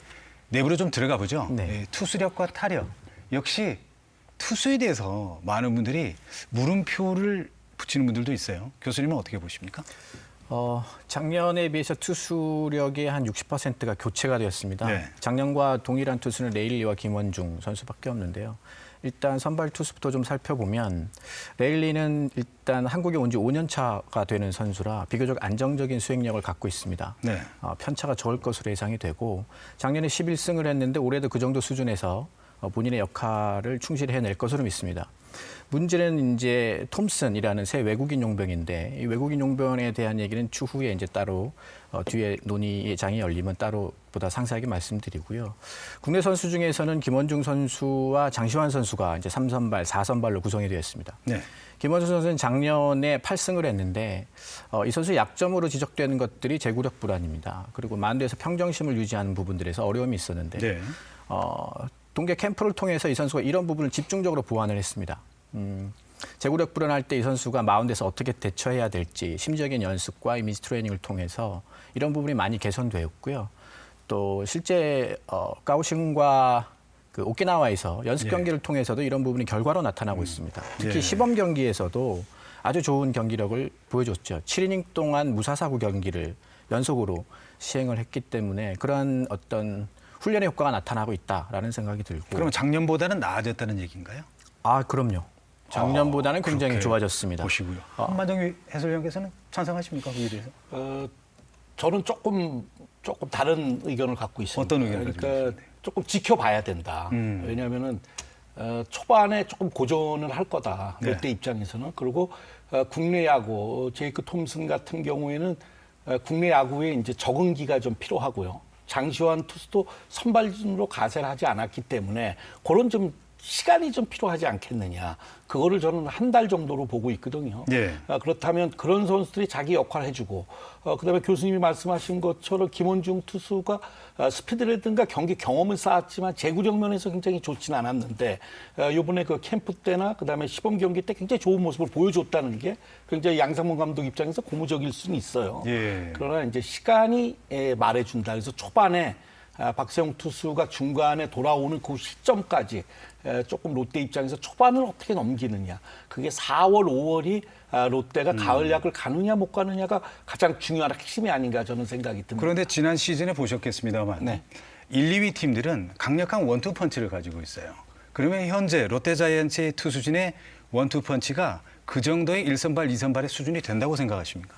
내부로 좀 들어가 보죠. 네. 예, 투수력과 타력. 역시 투수에 대해서 많은 분들이 물음표를 붙이는 분들도 있어요. 교수님은 어떻게 보십니까? 작년에 비해서 투수력의 한 60%가 교체가 되었습니다. 네. 작년과 동일한 투수는 레일리와 김원중 선수밖에 없는데요. 일단 선발 투수부터 좀 살펴보면, 레일리는 일단 한국에 온 지 5년 차가 되는 선수라 비교적 안정적인 수행력을 갖고 있습니다. 네. 편차가 적을 것으로 예상이 되고, 작년에 11승을 했는데 올해도 그 정도 수준에서 본인의 역할을 충실히 해낼 것으로 믿습니다. 문제는 이제 톰슨이라는 새 외국인 용병인데, 이 외국인 용병에 대한 얘기는 추후에 이제 따로 뒤에 논의의 장이 열리면 따로 보다 상세하게 말씀드리고요. 국내 선수 중에서는 김원중 선수와 장시환 선수가 이제 3선발, 4선발로 구성이 되었습니다. 네. 김원중 선수는 작년에 8승을 했는데, 이 선수의 약점으로 지적되는 것들이 제구력 불안입니다. 그리고 만두에서 평정심을 유지하는 부분들에서 어려움이 있었는데, 네. 동계 캠프를 통해서 이 선수가 이런 부분을 집중적으로 보완을 했습니다. 제구력 불안할 때 이 선수가 마운드에서 어떻게 대처해야 될지 심적인 연습과 이미지 트레이닝을 통해서 이런 부분이 많이 개선되었고요. 또 실제 가오슝과 그 오키나와에서 연습 경기를 통해서도 이런 부분이 결과로 나타나고 있습니다. 특히 예. 시범 경기에서도 아주 좋은 경기력을 보여줬죠. 7이닝 동안 무사사구 경기를 연속으로 시행을 했기 때문에 그러한 어떤 훈련의 효과가 나타나고 있다라는 생각이 들고. 그러면 작년보다는 나아졌다는 얘기인가요? 그럼요. 작년보다는 굉장히 그렇게 좋아졌습니다. 보시고요. 한만정 해설위원께서는 찬성하십니까? 거기에 대해서? 저는 조금 다른 의견을 갖고 있습니다. 어떤 의견을 가지고 그러니까 계신데요? 조금 지켜봐야 된다. 왜냐하면은 초반에 조금 고전을 할 거다. 네. 롯데 입장에서는. 그리고 국내 야구, 제이크 톰슨 같은 경우에는 국내 야구에 이제 적응기가 좀 필요하고요. 장시환 투수도 선발진으로 가세를 하지 않았기 때문에 그런 좀 시간이 좀 필요하지 않겠느냐. 그거를 저는 한 달 정도로 보고 있거든요. 예. 그렇다면 그런 선수들이 자기 역할을 해주고, 그다음에 교수님이 말씀하신 것처럼 김원중 투수가 스피드라든가 경기 경험을 쌓았지만 제구력 면에서 굉장히 좋지는 않았는데, 이번에 그 캠프 때나 그다음에 시범 경기 때 굉장히 좋은 모습을 보여줬다는 게 굉장히 양상문 감독 입장에서 고무적일 수는 있어요. 예. 그러나 이제 시간이 말해준다. 그래서 초반에 박세웅 투수가 중간에 돌아오는 그 시점까지 조금 롯데 입장에서 초반을 어떻게 넘기느냐. 그게 4월, 5월이 롯데가 가을 야구를 가느냐 못 가느냐가 가장 중요한 핵심이 아닌가 저는 생각이 듭니다. 그런데 지난 시즌에 보셨겠습니다만 네. 1, 2위 팀들은 강력한 원투 펀치를 가지고 있어요. 그러면 현재 롯데자이언츠의 투수진의 원투 펀치가 그 정도의 1선발, 2선발의 수준이 된다고 생각하십니까?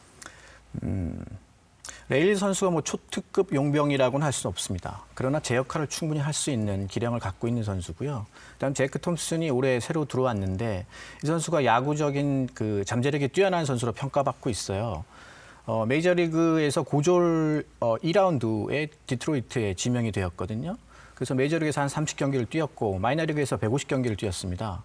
레일리 선수가 뭐 초특급 용병이라고는 할 수는 없습니다. 그러나 제 역할을 충분히 할 수 있는 기량을 갖고 있는 선수고요. 그다음 제이크 톰슨이 올해 새로 들어왔는데 이 선수가 야구적인 그 잠재력이 뛰어난 선수로 평가받고 있어요. 메이저리그에서 고졸 2라운드에 디트로이트에 지명이 되었거든요. 그래서 메이저리그에서 한 30경기를 뛰었고 마이너리그에서 150경기를 뛰었습니다.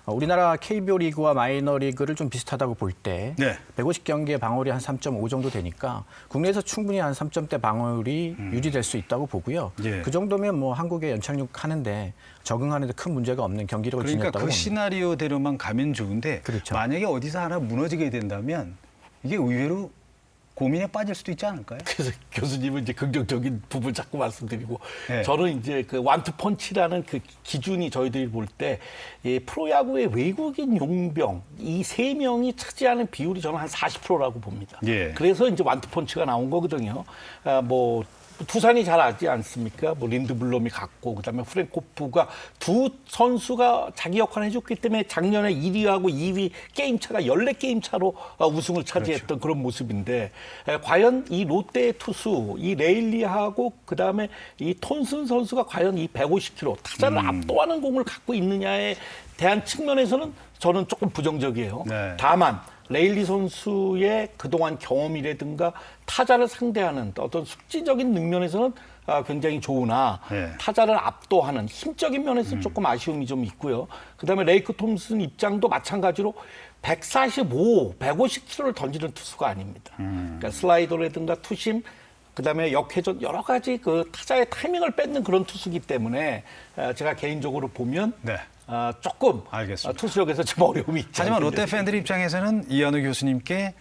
우리나라 KBO 리그와 마이너리그를 좀 비슷하다고 볼 때 네. 150경기의 방어율이 한 3.5 정도 되니까 국내에서 충분히 한 3점대 방어율이 유지될 수 있다고 보고요. 예. 그 정도면 뭐 한국에 연착륙 하는데 적응하는 데 큰 문제가 없는 경기력을 그러니까 지녔다고 그 봅니다. 시나리오대로만 가면 좋은데 그렇죠. 만약에 어디서 하나 무너지게 된다면 이게 의외로 고민에 빠질 수도 있지 않을까요? 그래서 교수님은 이제 긍정적인 부분 자꾸 말씀드리고 네. 저는 이제 그 완투 펀치라는 그 기준이 저희들이 볼 때 프로야구의 외국인 용병 이 3명이 차지하는 비율이 저는 한 40%라고 봅니다. 예. 그래서 이제 완투 펀치가 나온 거거든요. 뭐 두산이 잘 알지 않습니까? 뭐 린드블럼이 갔고 그다음에 프랭코프가 두 선수가 자기 역할을 해줬기 때문에 작년에 1위하고 2위 게임 차가 14게임 차로 우승을 차지했던 그런 모습인데 과연 이 롯데의 투수 이 레일리하고 그다음에 이 톤슨 선수가 과연 이 150km 타자를 압도하는 공을 갖고 있느냐에 대한 측면에서는 저는 조금 부정적이에요. 네. 다만 레일리 선수의 그동안 경험이라든가 타자를 상대하는 어떤 숙지적인 측면에서는 굉장히 좋으나 네. 타자를 압도하는 힘적인 면에서는 조금 아쉬움이 좀 있고요. 그다음에 레이크 톰슨 입장도 마찬가지로 145, 150km를 던지는 투수가 아닙니다. 그러니까 슬라이더라든가 투심, 그다음에 역회전 여러 가지 그 타자의 타이밍을 뺏는 그런 투수기 때문에 제가 개인적으로 보면 네. 조금 알겠습니다. 투수력에서 좀 어려움이 있죠. 하지만 롯데 팬들 입장에서는 이현우 교수님께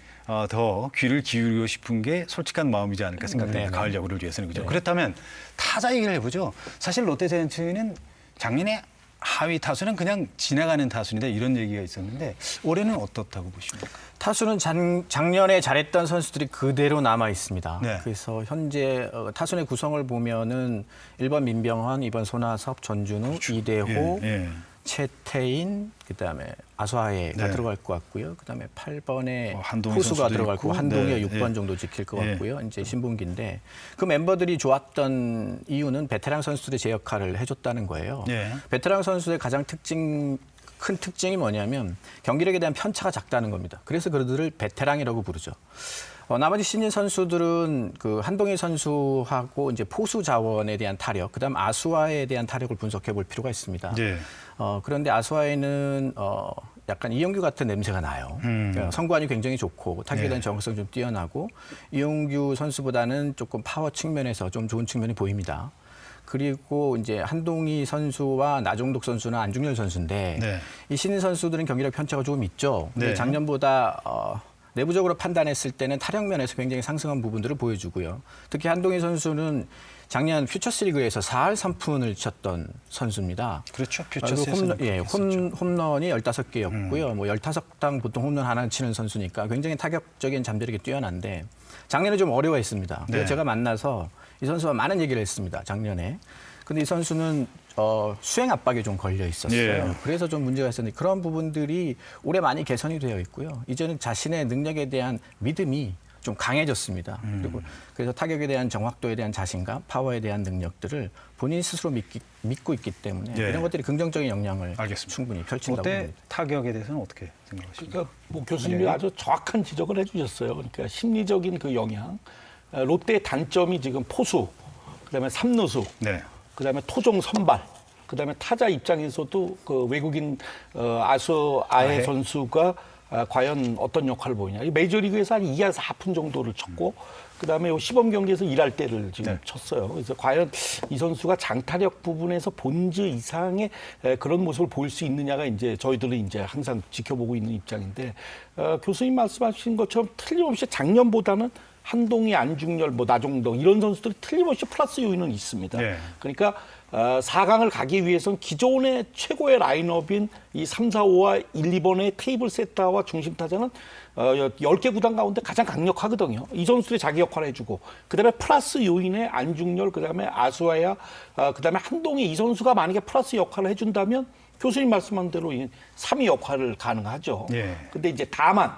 더 귀를 기울이고 싶은 게 솔직한 마음이지 않을까 생각됩니다. 가을 야구를 위해서는. 그죠? 그렇다면 타자 얘기를 해보죠. 사실 롯데자이언츠는 작년에 하위 타수는 그냥 지나가는 타순이다 이런 얘기가 있었는데 올해는 어떻다고 보십니까? 타수는 작년에 잘했던 선수들이 그대로 남아 있습니다. 네. 그래서 현재 타순의 구성을 보면은 1번 민병헌, 2번 손아섭, 전준우, 이대호, 예. 최태인, 그다음에 아수아예가 네. 들어갈 것 같고요. 그다음에 8번에 한동희 포수가 선수도 들어갈 있고. 거고 한동희가 네. 6번 예. 정도 지킬 것 예. 같고요. 이제 신분기인데 그 멤버들이 좋았던 이유는 베테랑 선수들이 제 역할을 해줬다는 거예요. 예. 베테랑 선수의 가장 큰 특징이 뭐냐면 경기력에 대한 편차가 작다는 겁니다. 그래서 그들을 베테랑이라고 부르죠. 나머지 신인 선수들은 그 한동희 선수하고 이제 포수 자원에 대한 타력, 그다음 아수아에 대한 타력을 분석해 볼 필요가 있습니다. 예. 그런데 아수아에는 약간 이용규 같은 냄새가 나요. 그러니까 성구안이 굉장히 좋고 타격에 대한 정확성이 좀 뛰어나고 이용규 선수보다는 조금 파워 측면에서 좀 좋은 측면이 보입니다. 그리고 이제 한동희 선수와 나종독 선수는 안중열 선수인데 네. 이 신인 선수들은 경기력 편차가 조금 있죠. 근데 네. 작년보다 내부적으로 판단했을 때는 타력 면에서 굉장히 상승한 부분들을 보여주고요. 특히 한동희 선수는 작년 퓨처스리그에서 4할 3푼을 쳤던 선수입니다. 그렇죠. 그리고 퓨처스에서는 홈런이 15개였고요. 뭐 15당 보통 홈런 하나 치는 선수니까 굉장히 타격적인 잠재력이 뛰어난데 작년에 좀 어려워했습니다. 그래서 네. 제가 만나서 이 선수와 많은 얘기를 했습니다. 작년에. 근데 이 선수는 수행 압박에 좀 걸려 있었어요. 예. 그래서 좀 문제가 있었는데 그런 부분들이 올해 많이 개선이 되어 있고요. 이제는 자신의 능력에 대한 믿음이 좀 강해졌습니다. 그리고 그래서 타격에 대한 정확도에 대한 자신감, 파워에 대한 능력들을 본인 스스로 믿고 있기 때문에 예. 이런 것들이 긍정적인 영향을 알겠습니다. 충분히 펼친다고 롯데 봅니다. 타격에 대해서는 어떻게 생각하십니까? 그러니까 뭐 교수님이 아주 정확한 지적을 해주셨어요. 그러니까 심리적인 그 영향. 롯데의 단점이 지금 포수, 그다음에 삼루수, 네. 그다음에 토종 선발, 그다음에 타자 입장에서도 그 외국인 아수아예 선수가 과연 어떤 역할을 보이냐. 이 메이저리그에서 한 2할 4푼 정도를 쳤고 그다음에 시범 경기에서 1할 때를 지금 네. 쳤어요. 그래서 과연 이 선수가 장타력 부분에서 본즈 이상의 그런 모습을 보일 수 있느냐가 이제 저희들은 이제 항상 지켜보고 있는 입장인데 교수님 말씀하신 것처럼 틀림없이 작년보다는 한동희, 안중열, 뭐 나종덕 이런 선수들이 틀림없이 플러스 요인은 있습니다. 네. 그러니까 4강을 가기 위해서는 기존의 최고의 라인업인 이 3, 4, 5와 1, 2번의 테이블 세터와 중심 타자는 10개 구단 가운데 가장 강력하거든요. 이 선수들이 자기 역할을 해주고 그다음에 플러스 요인의 안중열, 그다음에 아수아야, 그다음에 한동희 이 선수가 만약에 플러스 역할을 해준다면 교수님 말씀한 대로 3위 역할을 가능하죠. 예. 근데 이제 다만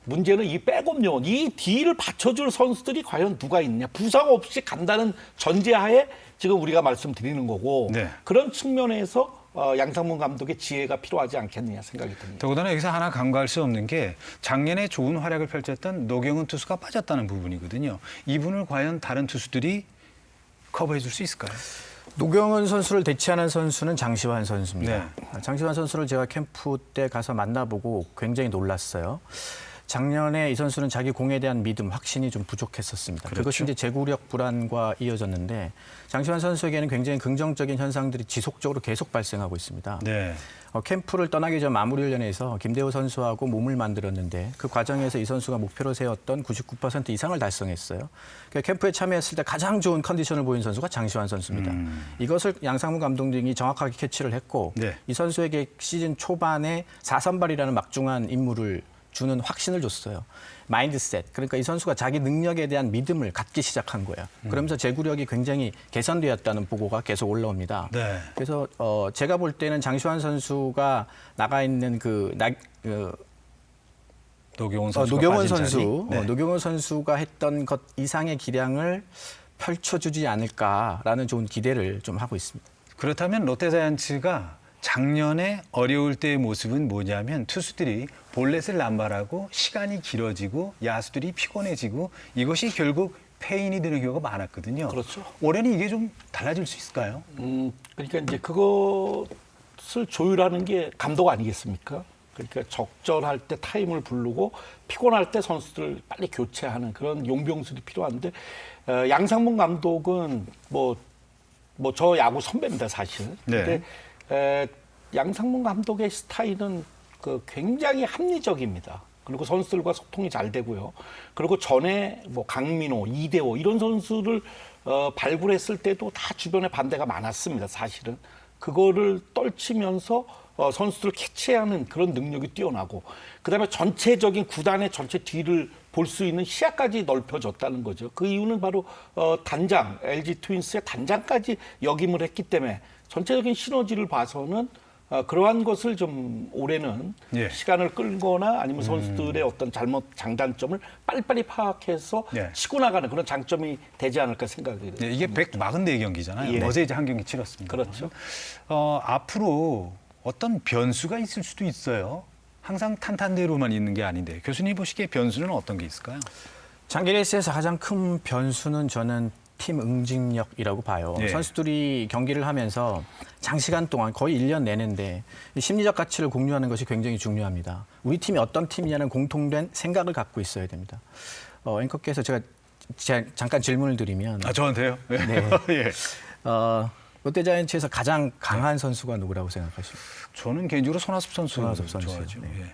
문제는 이 백업 요원, 이 D를 받쳐줄 선수들이 과연 누가 있느냐. 부상 없이 간다는 전제하에 지금 우리가 말씀드리는 거고 네. 그런 측면에서 양상문 감독의 지혜가 필요하지 않겠느냐 생각이 듭니다. 더군다나 여기서 하나 간과할 수 없는 게 작년에 좋은 활약을 펼쳤던 노경은 투수가 빠졌다는 부분이거든요. 이분을 과연 다른 투수들이 커버해 줄 수 있을까요? 노경은 선수를 대체하는 선수는 장시환 선수입니다. 네. 장시환 선수를 제가 캠프 때 가서 만나보고 굉장히 놀랐어요. 작년에 이 선수는 자기 공에 대한 믿음, 확신이 좀 부족했었습니다. 그렇죠. 그것이 이제 제구력 불안과 이어졌는데 장시환 선수에게는 굉장히 긍정적인 현상들이 지속적으로 계속 발생하고 있습니다. 네. 캠프를 떠나기 전 마무리 훈련에서 김대호 선수하고 몸을 만들었는데 그 과정에서 이 선수가 목표로 세웠던 99% 이상을 달성했어요. 그러니까 캠프에 참여했을 때 가장 좋은 컨디션을 보인 선수가 장시환 선수입니다. 이것을 양상문 감독 등이 정확하게 캐치를 했고 네. 이 선수에게 시즌 초반에 4선발이라는 막중한 임무를 주는 확신을 줬어요. 마인드셋. 그러니까 이 선수가 자기 능력에 대한 믿음을 갖기 시작한 거예요. 그러면서 제구력이 굉장히 개선되었다는 보고가 계속 올라옵니다. 네. 그래서 제가 볼 때는 장시환 선수가 나가 있는 노경은 선수가 노경원 빠진 선수, 자리. 네. 노경원 선수가 했던 것 이상의 기량을 펼쳐주지 않을까라는 좋은 기대를 좀 하고 있습니다. 그렇다면 롯데자이언츠가 작년에 어려울 때의 모습은 뭐냐면 투수들이 볼넷을 남발하고 시간이 길어지고 야수들이 피곤해지고 이것이 결국 패인이 되는 경우가 많았거든요. 그렇죠. 올해는 이게 좀 달라질 수 있을까요? 그러니까 이제 그것을 조율하는 게 감독 아니겠습니까? 그러니까 적절할 때 타임을 부르고 피곤할 때 선수들을 빨리 교체하는 그런 용병술이 필요한데 양상문 감독은 뭐 저 야구 선배입니다 사실. 네. 근데 양상문 감독의 스타일은 굉장히 합리적입니다. 그리고 선수들과 소통이 잘 되고요. 그리고 전에 뭐 강민호, 이대호 이런 선수를 발굴했을 때도 다 주변에 반대가 많았습니다. 사실은 그거를 떨치면서 선수들을 캐치하는 그런 능력이 뛰어나고 그다음에 전체적인 구단의 전체 뒤를 볼 수 있는 시야까지 넓혀졌다는 거죠. 그 이유는 바로 단장, LG 트윈스의 단장까지 역임을 했기 때문에 전체적인 시너지를 봐서는 그러한 것을 좀 올해는 예. 시간을 끌거나 아니면 선수들의 어떤 잘못 장단점을 빨리빨리 파악해서 예. 치고 나가는 그런 장점이 되지 않을까 생각이 듭니다. 네, 이게 144경기잖아요. 예. 어제 이제 한 경기 치렀습니다. 그렇죠. 앞으로 어떤 변수가 있을 수도 있어요. 항상 탄탄대로만 있는 게 아닌데 교수님 보시기에 변수는 어떤 게 있을까요? 장기 레이스에서 가장 큰 변수는 저는 팀 응징력이라고 봐요. 예. 선수들이 경기를 하면서 장시간 동안 거의 1년 내는데 심리적 가치를 공유하는 것이 굉장히 중요합니다. 우리 팀이 어떤 팀이냐는 공통된 생각을 갖고 있어야 됩니다. 앵커께서 제가 잠깐 질문을 드리면 저한테요? 네. 네. 예. 롯데자이언츠에서 가장 강한 선수가 누구라고 생각하십니까? 저는 개인적으로 손아섭 선수 손아섭 선수. 좋아하죠. 네. 예.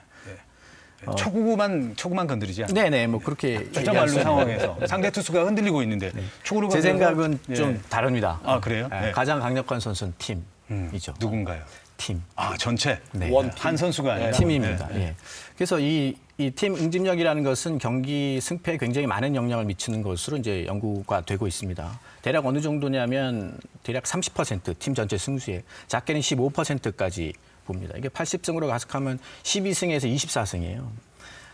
초구만 건드리지 않아요. 네네, 뭐 그렇게 주자 만루 상황에서 상대 투수가 흔들리고 있는데 초구로 제 생각은 예. 좀 다릅니다. 아, 그래요? 네, 네. 가장 강력한 선수는 팀이죠. 누군가요? 팀. 전체 네. 한 선수가 아니라 팀입니다. 네. 예. 그래서 이 팀 응집력이라는 것은 경기 승패에 굉장히 많은 영향을 미치는 것으로 이제 연구가 되고 있습니다. 대략 어느 정도냐면 대략 30% 팀 전체 승수에 작게는 15%까지 봅니다. 이게 80승으로 가속하면 12승에서 24승이에요.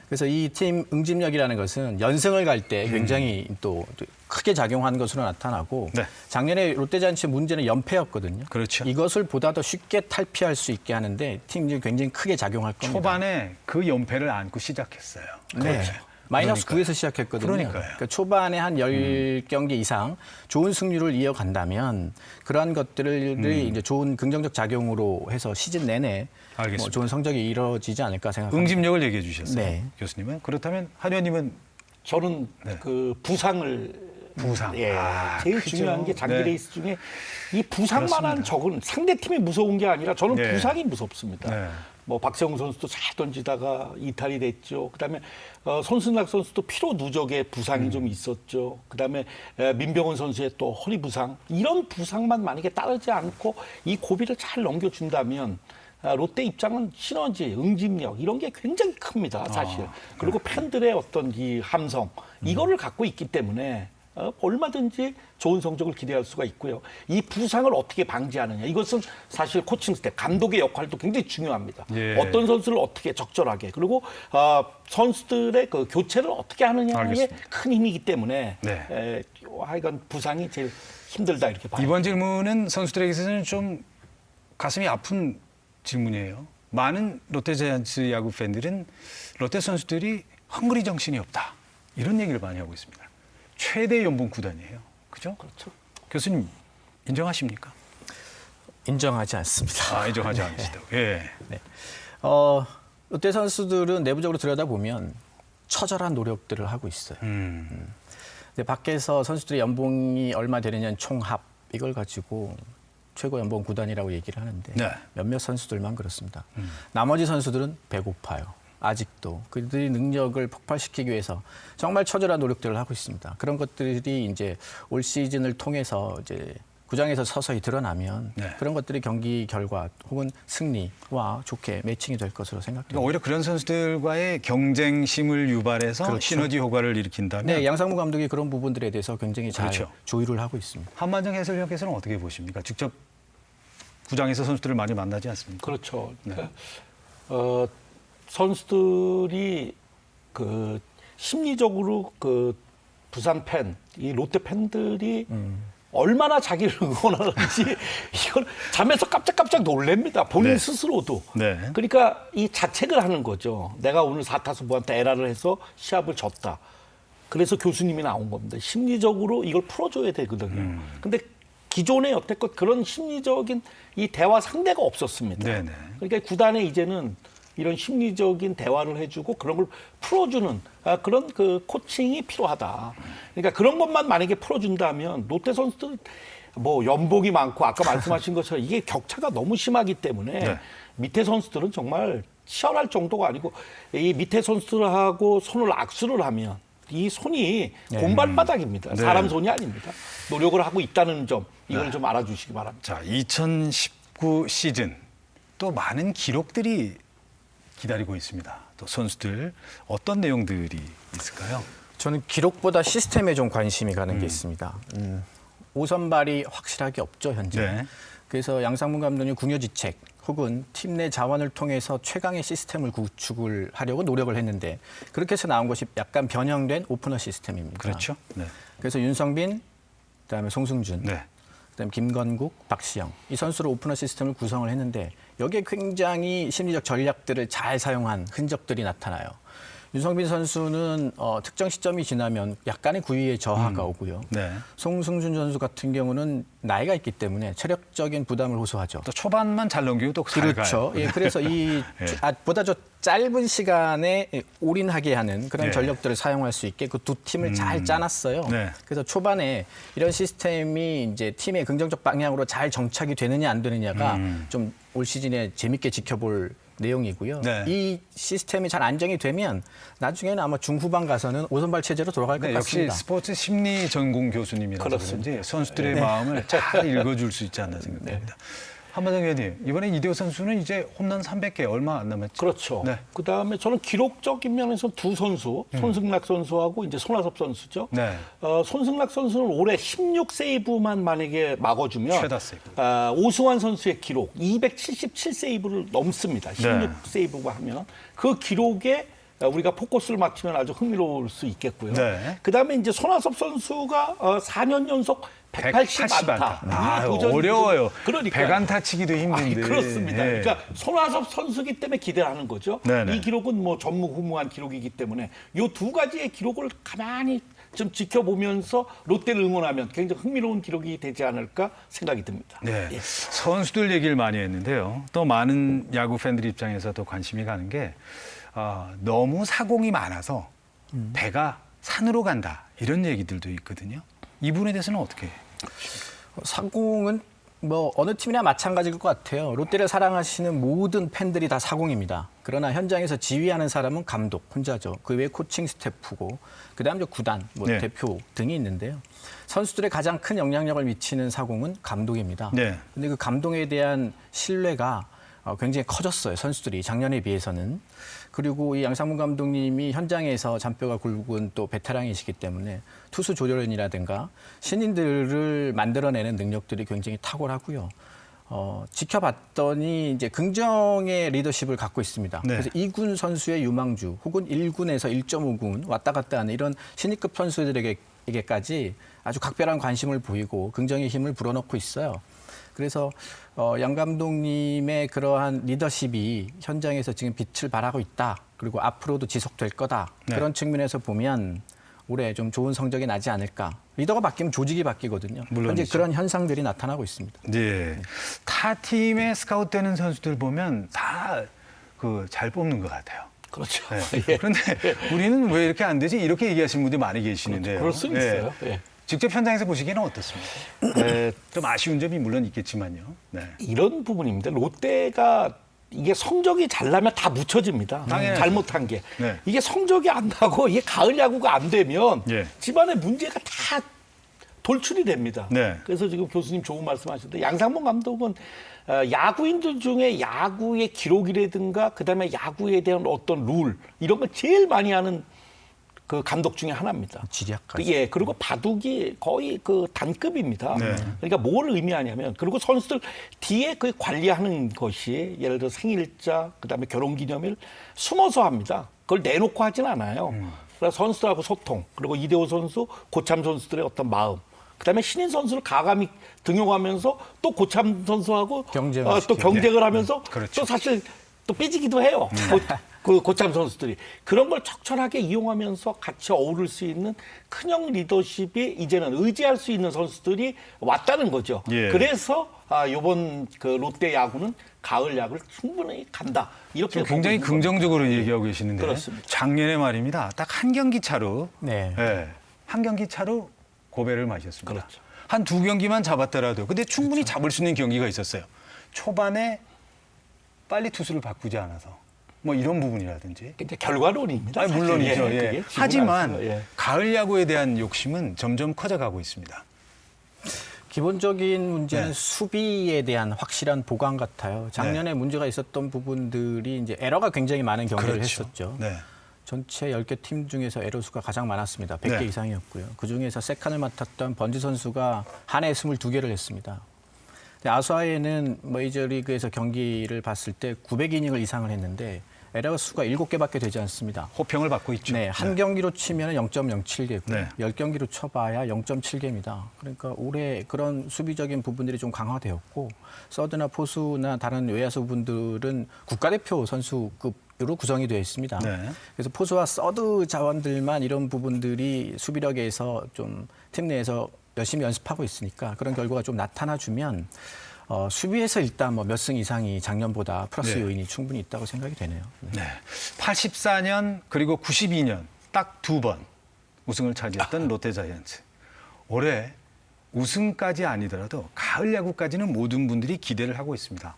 그래서 이 팀 응집력이라는 것은 연승을 갈 때 굉장히 또 크게 작용하는 것으로 나타나고 네. 작년에 롯데자이언츠의 문제는 연패였거든요. 그렇죠. 이것을 보다 더 쉽게 탈피할 수 있게 하는데 팀이 굉장히 크게 작용할 겁니다. 초반에 그 연패를 안고 시작했어요. 네. 마이너스 그러니까요. 9에서 시작했거든요. 그러니까요. 그러니까 초반에 한 10경기 이상 좋은 승률을 이어간다면 그러한 것들이 이제 좋은 긍정적 작용으로 해서 시즌 내내 알겠습니다. 뭐 좋은 성적이 이루어지지 않을까 생각합니다. 응집력을 얘기해 주셨어요. 네. 교수님은. 그렇다면 한 의원님은 저는 네. 그 부상을 부상. 예, 제일 그죠. 중요한 게 장기 네. 레이스 중에 이 부상만한 적은 상대 팀이 무서운 게 아니라 저는 네. 부상이 무섭습니다. 네. 뭐 박세웅 선수도 잘 던지다가 이탈이 됐죠. 그다음에 손승락 선수도 피로 누적의 부상이 좀 있었죠. 그다음에 민병헌 선수의 또 허리 부상 이런 부상만 만약에 따르지 않고 이 고비를 잘 넘겨준다면 롯데 입장은 시너지, 응집력 이런 게 굉장히 큽니다, 사실. 그리고 팬들의 어떤 이 함성 이거를 갖고 있기 때문에 얼마든지 좋은 성적을 기대할 수가 있고요. 이 부상을 어떻게 방지하느냐 이것은 사실 코칭 스텝, 감독의 역할도 굉장히 중요합니다. 예. 어떤 선수를 어떻게 적절하게 그리고 선수들의 그 교체를 어떻게 하느냐에 알겠습니다. 큰 힘이기 때문에 네. 하여간 부상이 제일 힘들다 이렇게 봐요. 이번 질문은 선수들에게서는 좀 가슴이 아픈 질문이에요. 많은 롯데자이언츠 야구 팬들은 롯데 선수들이 헝그리 정신이 없다. 이런 얘기를 많이 하고 있습니다. 최대 연봉 구단이에요. 그죠? 그렇죠. 교수님 인정하십니까? 인정하지 않습니다. 인정하지 않으시다고. 예. 롯데 선수들은 내부적으로 들여다보면 처절한 노력들을 하고 있어요. 근데 밖에서 선수들의 연봉이 얼마 되느냐는 총합 이걸 가지고 최고 연봉 구단이라고 얘기를 하는데 네. 몇몇 선수들만 그렇습니다. 나머지 선수들은 배고파요. 아직도 그들이 능력을 폭발시키기 위해서 정말 처절한 노력들을 하고 있습니다. 그런 것들이 이제 올 시즌을 통해서 이제 구장에서 서서히 드러나면 네. 그런 것들이 경기 결과 혹은 승리와 좋게 매칭이 될 것으로 생각됩니다. 그러니까 오히려 그런 선수들과의 경쟁심을 유발해서 그렇죠. 시너지 효과를 일으킨다면 네, 양상무 감독이 그런 부분들에 대해서 굉장히 잘 그렇죠. 조율을 하고 있습니다. 한만정 해설위원께서는 어떻게 보십니까? 직접 구장에서 선수들을 많이 만나지 않습니까? 그렇죠. 네. 그러니까, 선수들이 그 심리적으로 그 부산 팬, 이 롯데 팬들이 얼마나 자기를 응원하는지 이걸 잠에서 깜짝깜짝 놀랍니다. 본인 네. 스스로도. 네. 그러니까 이 자책을 하는 거죠. 내가 오늘 4타수 무한타 에라를 해서 시합을 졌다. 그래서 교수님이 나온 겁니다. 심리적으로 이걸 풀어줘야 되거든요. 근데 기존에 여태껏 그런 심리적인 이 대화 상대가 없었습니다. 네네. 그러니까 구단에 이제는 이런 심리적인 대화를 해주고 그런 걸 풀어주는 그런 그 코칭이 필요하다. 그러니까 그런 것만 만약에 풀어준다면 롯데 선수들 뭐 연봉이 많고 아까 말씀하신 것처럼 이게 격차가 너무 심하기 때문에 네. 밑에 선수들은 정말 치열할 정도가 아니고 이 밑에 선수들하고 손을 악수를 하면 이 손이 곰발바닥입니다. 네. 사람 손이 아닙니다. 노력을 하고 있다는 점 이걸 좀 알아주시기 바랍니다. 자, 2019 시즌 또 많은 기록들이 기다리고 있습니다. 또 선수들 어떤 내용들이 있을까요? 저는 기록보다 시스템에 좀 관심이 가는 게 있습니다. 5선발이 확실하게 없죠, 현재. 네. 그래서 양상문 감독님 궁여지책 혹은 팀 내 자원을 통해서 최강의 시스템을 구축을 하려고 노력을 했는데 그렇게 해서 나온 것이 약간 변형된 오프너 시스템입니다. 그렇죠. 네. 그래서 윤성빈, 그다음에 송승준, 네. 그다음에 김건국, 박시영 이 선수로 오프너 시스템을 구성을 했는데 여기에 굉장히 심리적 전략들을 잘 사용한 흔적들이 나타나요. 윤성빈 선수는 특정 시점이 지나면 약간의 구위의 저하가 오고요. 네. 송승준 선수 같은 경우는 나이가 있기 때문에 체력적인 부담을 호소하죠. 또 초반만 잘 넘기고 또 잘 그렇죠. 가요. 예, 그래서 이 예. 보다 저 짧은 시간에 올인하게 하는 그런 예. 전력들을 사용할 수 있게 그 두 팀을 잘 짜놨어요. 네. 그래서 초반에 이런 시스템이 이제 팀의 긍정적 방향으로 잘 정착이 되느냐 안 되느냐가 좀 올 시즌에 재밌게 지켜볼 내용이고요. 네. 이 시스템이 잘 안정이 되면 나중에는 아마 중후반 가서는 5선발 체제로 돌아갈 것 네, 역시 같습니다. 스포츠 심리 전공 교수님이라서 그렇습니다. 그런지 선수들의 마음을 잘 읽어줄 수 있지 않나 생각합니다. 한만정 의원님, 이번에 이대호 선수는 이제 홈런 300개 얼마 안 남았죠? 그렇죠. 네. 그다음에 저는 기록적인 면에서 두 선수, 손승락 선수하고 이제 손아섭 선수죠. 네. 손승락 선수는 올해 16세이브만 만약에 막아주면 최다 세이브. 오승환 선수의 기록 277세이브를 넘습니다. 16세이브가 하면 그 기록에 우리가 포커스를 맞추면 아주 흥미로울 수 있겠고요. 네. 그다음에 이제 손아섭 선수가 4년 연속 180 안타. 아, 도전이 어려워요. 그러니까요. 100안타 치기도 힘든데. 그렇습니다. 예. 그러니까 손아섭 선수기 때문에 기대를 하는 거죠. 네네. 이 기록은 뭐 전무후무한 기록이기 때문에 이 두 가지의 기록을 가만히 좀 지켜보면서 롯데를 응원하면 굉장히 흥미로운 기록이 되지 않을까 생각이 듭니다. 네. 예. 선수들 얘기를 많이 했는데요. 또 많은 야구 팬들 입장에서 또 관심이 가는 게 너무 사공이 많아서 배가 산으로 간다 이런 얘기들도 있거든요. 이 부분에 대해서는 어떻게 해요? 사공은 뭐 어느 팀이나 마찬가지일 것 같아요. 롯데를 사랑하시는 모든 팬들이 다 사공입니다. 그러나 현장에서 지휘하는 사람은 감독 혼자죠. 그 외에 코칭 스태프고 그다음 구단, 뭐 네. 대표 등이 있는데요. 선수들의 가장 큰 영향력을 미치는 사공은 감독입니다. 네. 근데 그 감독에 대한 신뢰가 굉장히 커졌어요. 선수들이 작년에 비해서는. 그리고 이 양상문 감독님이 현장에서 잔뼈가 굵은 또 베테랑이시기 때문에 투수 조련이라든가 신인들을 만들어내는 능력들이 굉장히 탁월하고요. 지켜봤더니 이제 긍정의 리더십을 갖고 있습니다. 네. 그래서 2군 선수의 유망주 혹은 1군에서 1.5군 왔다 갔다 하는 이런 신입급 선수들에게까지 아주 각별한 관심을 보이고 긍정의 힘을 불어넣고 있어요. 그래서 양 감독님의 그러한 리더십이 현장에서 지금 빛을 발하고 있다. 그리고 앞으로도 지속될 거다. 네. 그런 측면에서 보면 올해 좀 좋은 성적이 나지 않을까. 리더가 바뀌면 조직이 바뀌거든요. 물론이죠. 현재 그런 현상들이 나타나고 있습니다. 네. 타 팀에 스카웃되는 선수들 보면 다 잘 뽑는 것 같아요. 그렇죠. 네. 예. 그런데 우리는 왜 이렇게 안 되지? 이렇게 얘기하시는 분들이 많이 계시는데요. 그럴 수 네. 있어요. 예. 직접 현장에서 보시기에는 어떻습니까? 네. 좀 아쉬운 점이 물론 있겠지만요. 네. 이런 부분입니다. 롯데가 이게 성적이 잘 나면 다 묻혀집니다. 당연하죠. 잘못한 게. 네. 이게 성적이 안 나고 이게 가을 야구가 안 되면 예. 집안의 문제가 다 돌출이 됩니다. 네. 그래서 지금 교수님 좋은 말씀하셨는데 양상문 감독은 야구인들 중에 야구의 기록이라든가 그다음에 야구에 대한 어떤 룰 이런 걸 제일 많이 하는 그 감독 중에 하나입니다. 지략까지. 예, 그리고 바둑이 거의 그 단급입니다. 네. 그러니까 뭘 의미하냐면 그리고 선수들 뒤에 그 관리하는 것이 예를 들어 생일자, 그다음에 결혼기념일 숨어서 합니다. 그걸 내놓고 하진 않아요. 그래서 선수들하고 소통, 그리고 이대호 선수, 고참 선수들의 어떤 마음, 그다음에 신인 선수를 가감히 등용하면서 또 고참 선수하고 경쟁을 또 시키고. 경쟁을 하면서 그렇죠. 또 사실 또 삐지기도 해요. 고참 선수들이 그런 걸 적절하게 이용하면서 같이 어우를 수 있는 큰형 리더십이 이제는 의지할 수 있는 선수들이 왔다는 거죠. 예. 그래서 이번 그 롯데 야구는 가을 야구를 충분히 간다. 이렇게 굉장히 보고 있는 긍정적으로 얘기하고 계시는데 그렇습니다. 작년에 말입니다. 딱 한 경기 차로 네. 한 경기 차로 고배를 마셨습니다. 그렇죠. 한 2경기만 잡았더라도 근데 충분히 잡을 수 있는 경기가 있었어요. 초반에 빨리 투수를 바꾸지 않아서 뭐 이런 부분이라든지. 이제 결과론입니다. 아니, 물론이죠. 사실. 예. 그게 하지만 지금 예. 가을 야구에 대한 욕심은 점점 커져가고 있습니다. 기본적인 문제는 네. 수비에 대한 확실한 보강 같아요. 작년에 문제가 있었던 부분들이 이제 에러가 굉장히 많은 경기를 그렇죠. 했었죠. 네. 전체 10개 팀 중에서 에러 수가 가장 많았습니다. 100개 네. 이상이었고요. 그중에서 세칸을 맡았던 번지 선수가 한 해에 22개를 했습니다. 근데 아수아에는 메이저리그에서 경기를 봤을 때 900이닝을 이상을 했는데 에러 수가 7개밖에 되지 않습니다. 호평을 받고 있죠. 네, 한 경기로 치면 0.07개고요. 네. 10경기로 쳐봐야 0.7개입니다. 그러니까 올해 그런 수비적인 부분들이 좀 강화되었고 서드나 포수나 다른 외야수 분들은 국가대표 선수급으로 구성이 되어 있습니다. 네. 그래서 포수와 서드 자원들만 이런 부분들이 수비력에서 좀 팀 내에서 열심히 연습하고 있으니까 그런 결과가 좀 나타나주면 수비에서 일단 뭐 몇 승 이상이 작년보다 플러스 네. 요인이 충분히 있다고 생각이 되네요. 네. 84년 그리고 92년 딱 2번 우승을 차지했던 롯데자이언츠. 올해 우승까지 아니더라도 가을 야구까지는 모든 분들이 기대를 하고 있습니다.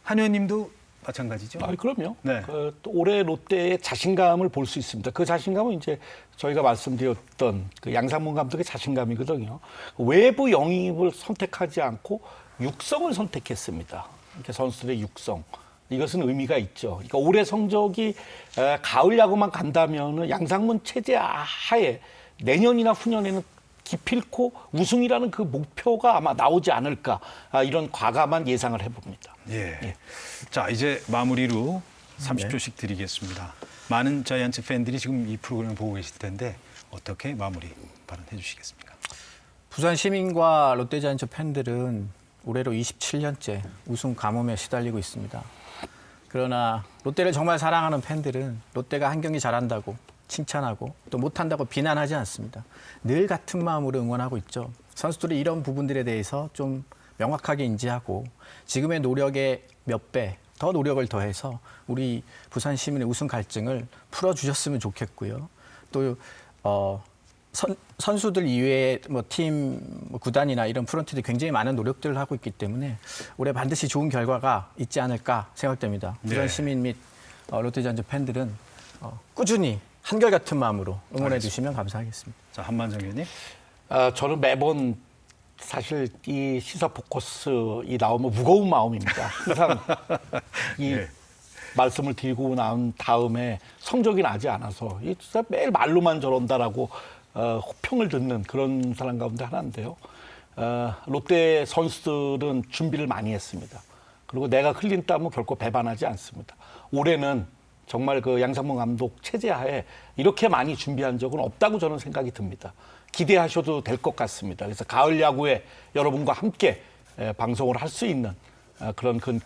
한 의원님도 마찬가지죠? 그럼요. 네. 또 올해 롯데의 자신감을 볼 수 있습니다. 그 자신감은 이제 저희가 말씀드렸던 그 양상문 감독의 자신감이거든요. 외부 영입을 선택하지 않고 육성을 선택했습니다. 이렇게 선수들의 육성. 이것은 의미가 있죠. 그러니까 올해 성적이 가을 야구만 간다면 양상문 체제 하에 내년이나 후년에는 기필코 우승이라는 그 목표가 아마 나오지 않을까 이런 과감한 예상을 해봅니다. 예. 자, 이제 마무리로 30초씩 드리겠습니다. 많은 자이언츠 팬들이 지금 이 프로그램을 보고 계실 텐데 어떻게 마무리 발언해 주시겠습니까? 부산 시민과 롯데자이언츠 팬들은 올해로 27년째 우승 가뭄에 시달리고 있습니다. 그러나 롯데를 정말 사랑하는 팬들은 롯데가 한 경기 잘한다고 칭찬하고 또 못한다고 비난하지 않습니다. 늘 같은 마음으로 응원하고 있죠. 선수들이 이런 부분들에 대해서 좀 명확하게 인지하고 지금의 노력의 몇 배 더 노력을 더해서 우리 부산 시민의 우승 갈증을 풀어주셨으면 좋겠고요. 또 선수들 이외에 팀 구단이나 이런 프런트들이 굉장히 많은 노력들을 하고 있기 때문에 올해 반드시 좋은 결과가 있지 않을까 생각됩니다. 부산 네. 시민 및 롯데자이언츠 팬들은 꾸준히 한결같은 마음으로 응원해 주시면 감사하겠습니다. 자, 한만정 의원님. 저는 매번 사실 이 시사 포커스 이 나오면 무거운 마음입니다. 항상 이 네. 말씀을 드리고 난 다음에 성적이 나지 않아서 이 진짜 매일 말로만 저런다라고 호평을 듣는 그런 사람 가운데 하나인데요. 롯데 선수들은 준비를 많이 했습니다. 그리고 내가 흘린 땀은 결코 배반하지 않습니다. 올해는 정말 그 양상문 감독 체제하에 이렇게 많이 준비한 적은 없다고 저는 생각이 듭니다. 기대하셔도 될 것 같습니다. 그래서 가을 야구에 여러분과 함께 방송을 할 수 있는 그런 큰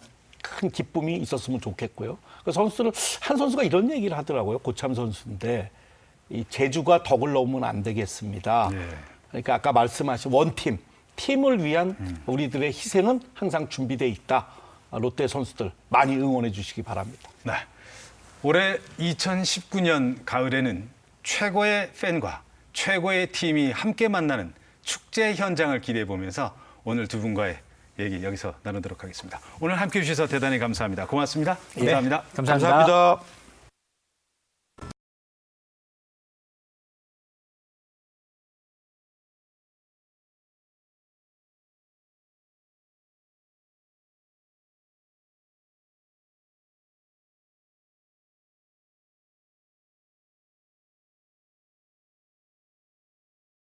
기쁨이 있었으면 좋겠고요. 그 선수들 한 선수가 이런 얘기를 하더라고요. 고참 선수인데 이 제주가 덕을 넣으면 안 되겠습니다. 네. 그러니까 아까 말씀하신 원팀, 팀을 위한 우리들의 희생은 항상 준비돼 있다. 롯데 선수들 많이 응원해 주시기 바랍니다. 네. 올해 2019년 가을에는 최고의 팬과 최고의 팀이 함께 만나는 축제 현장을 기대해 보면서 오늘 두 분과의 얘기 여기서 나누도록 하겠습니다. 오늘 함께해 주셔서 대단히 감사합니다. 고맙습니다. 감사합니다. 감사합니다.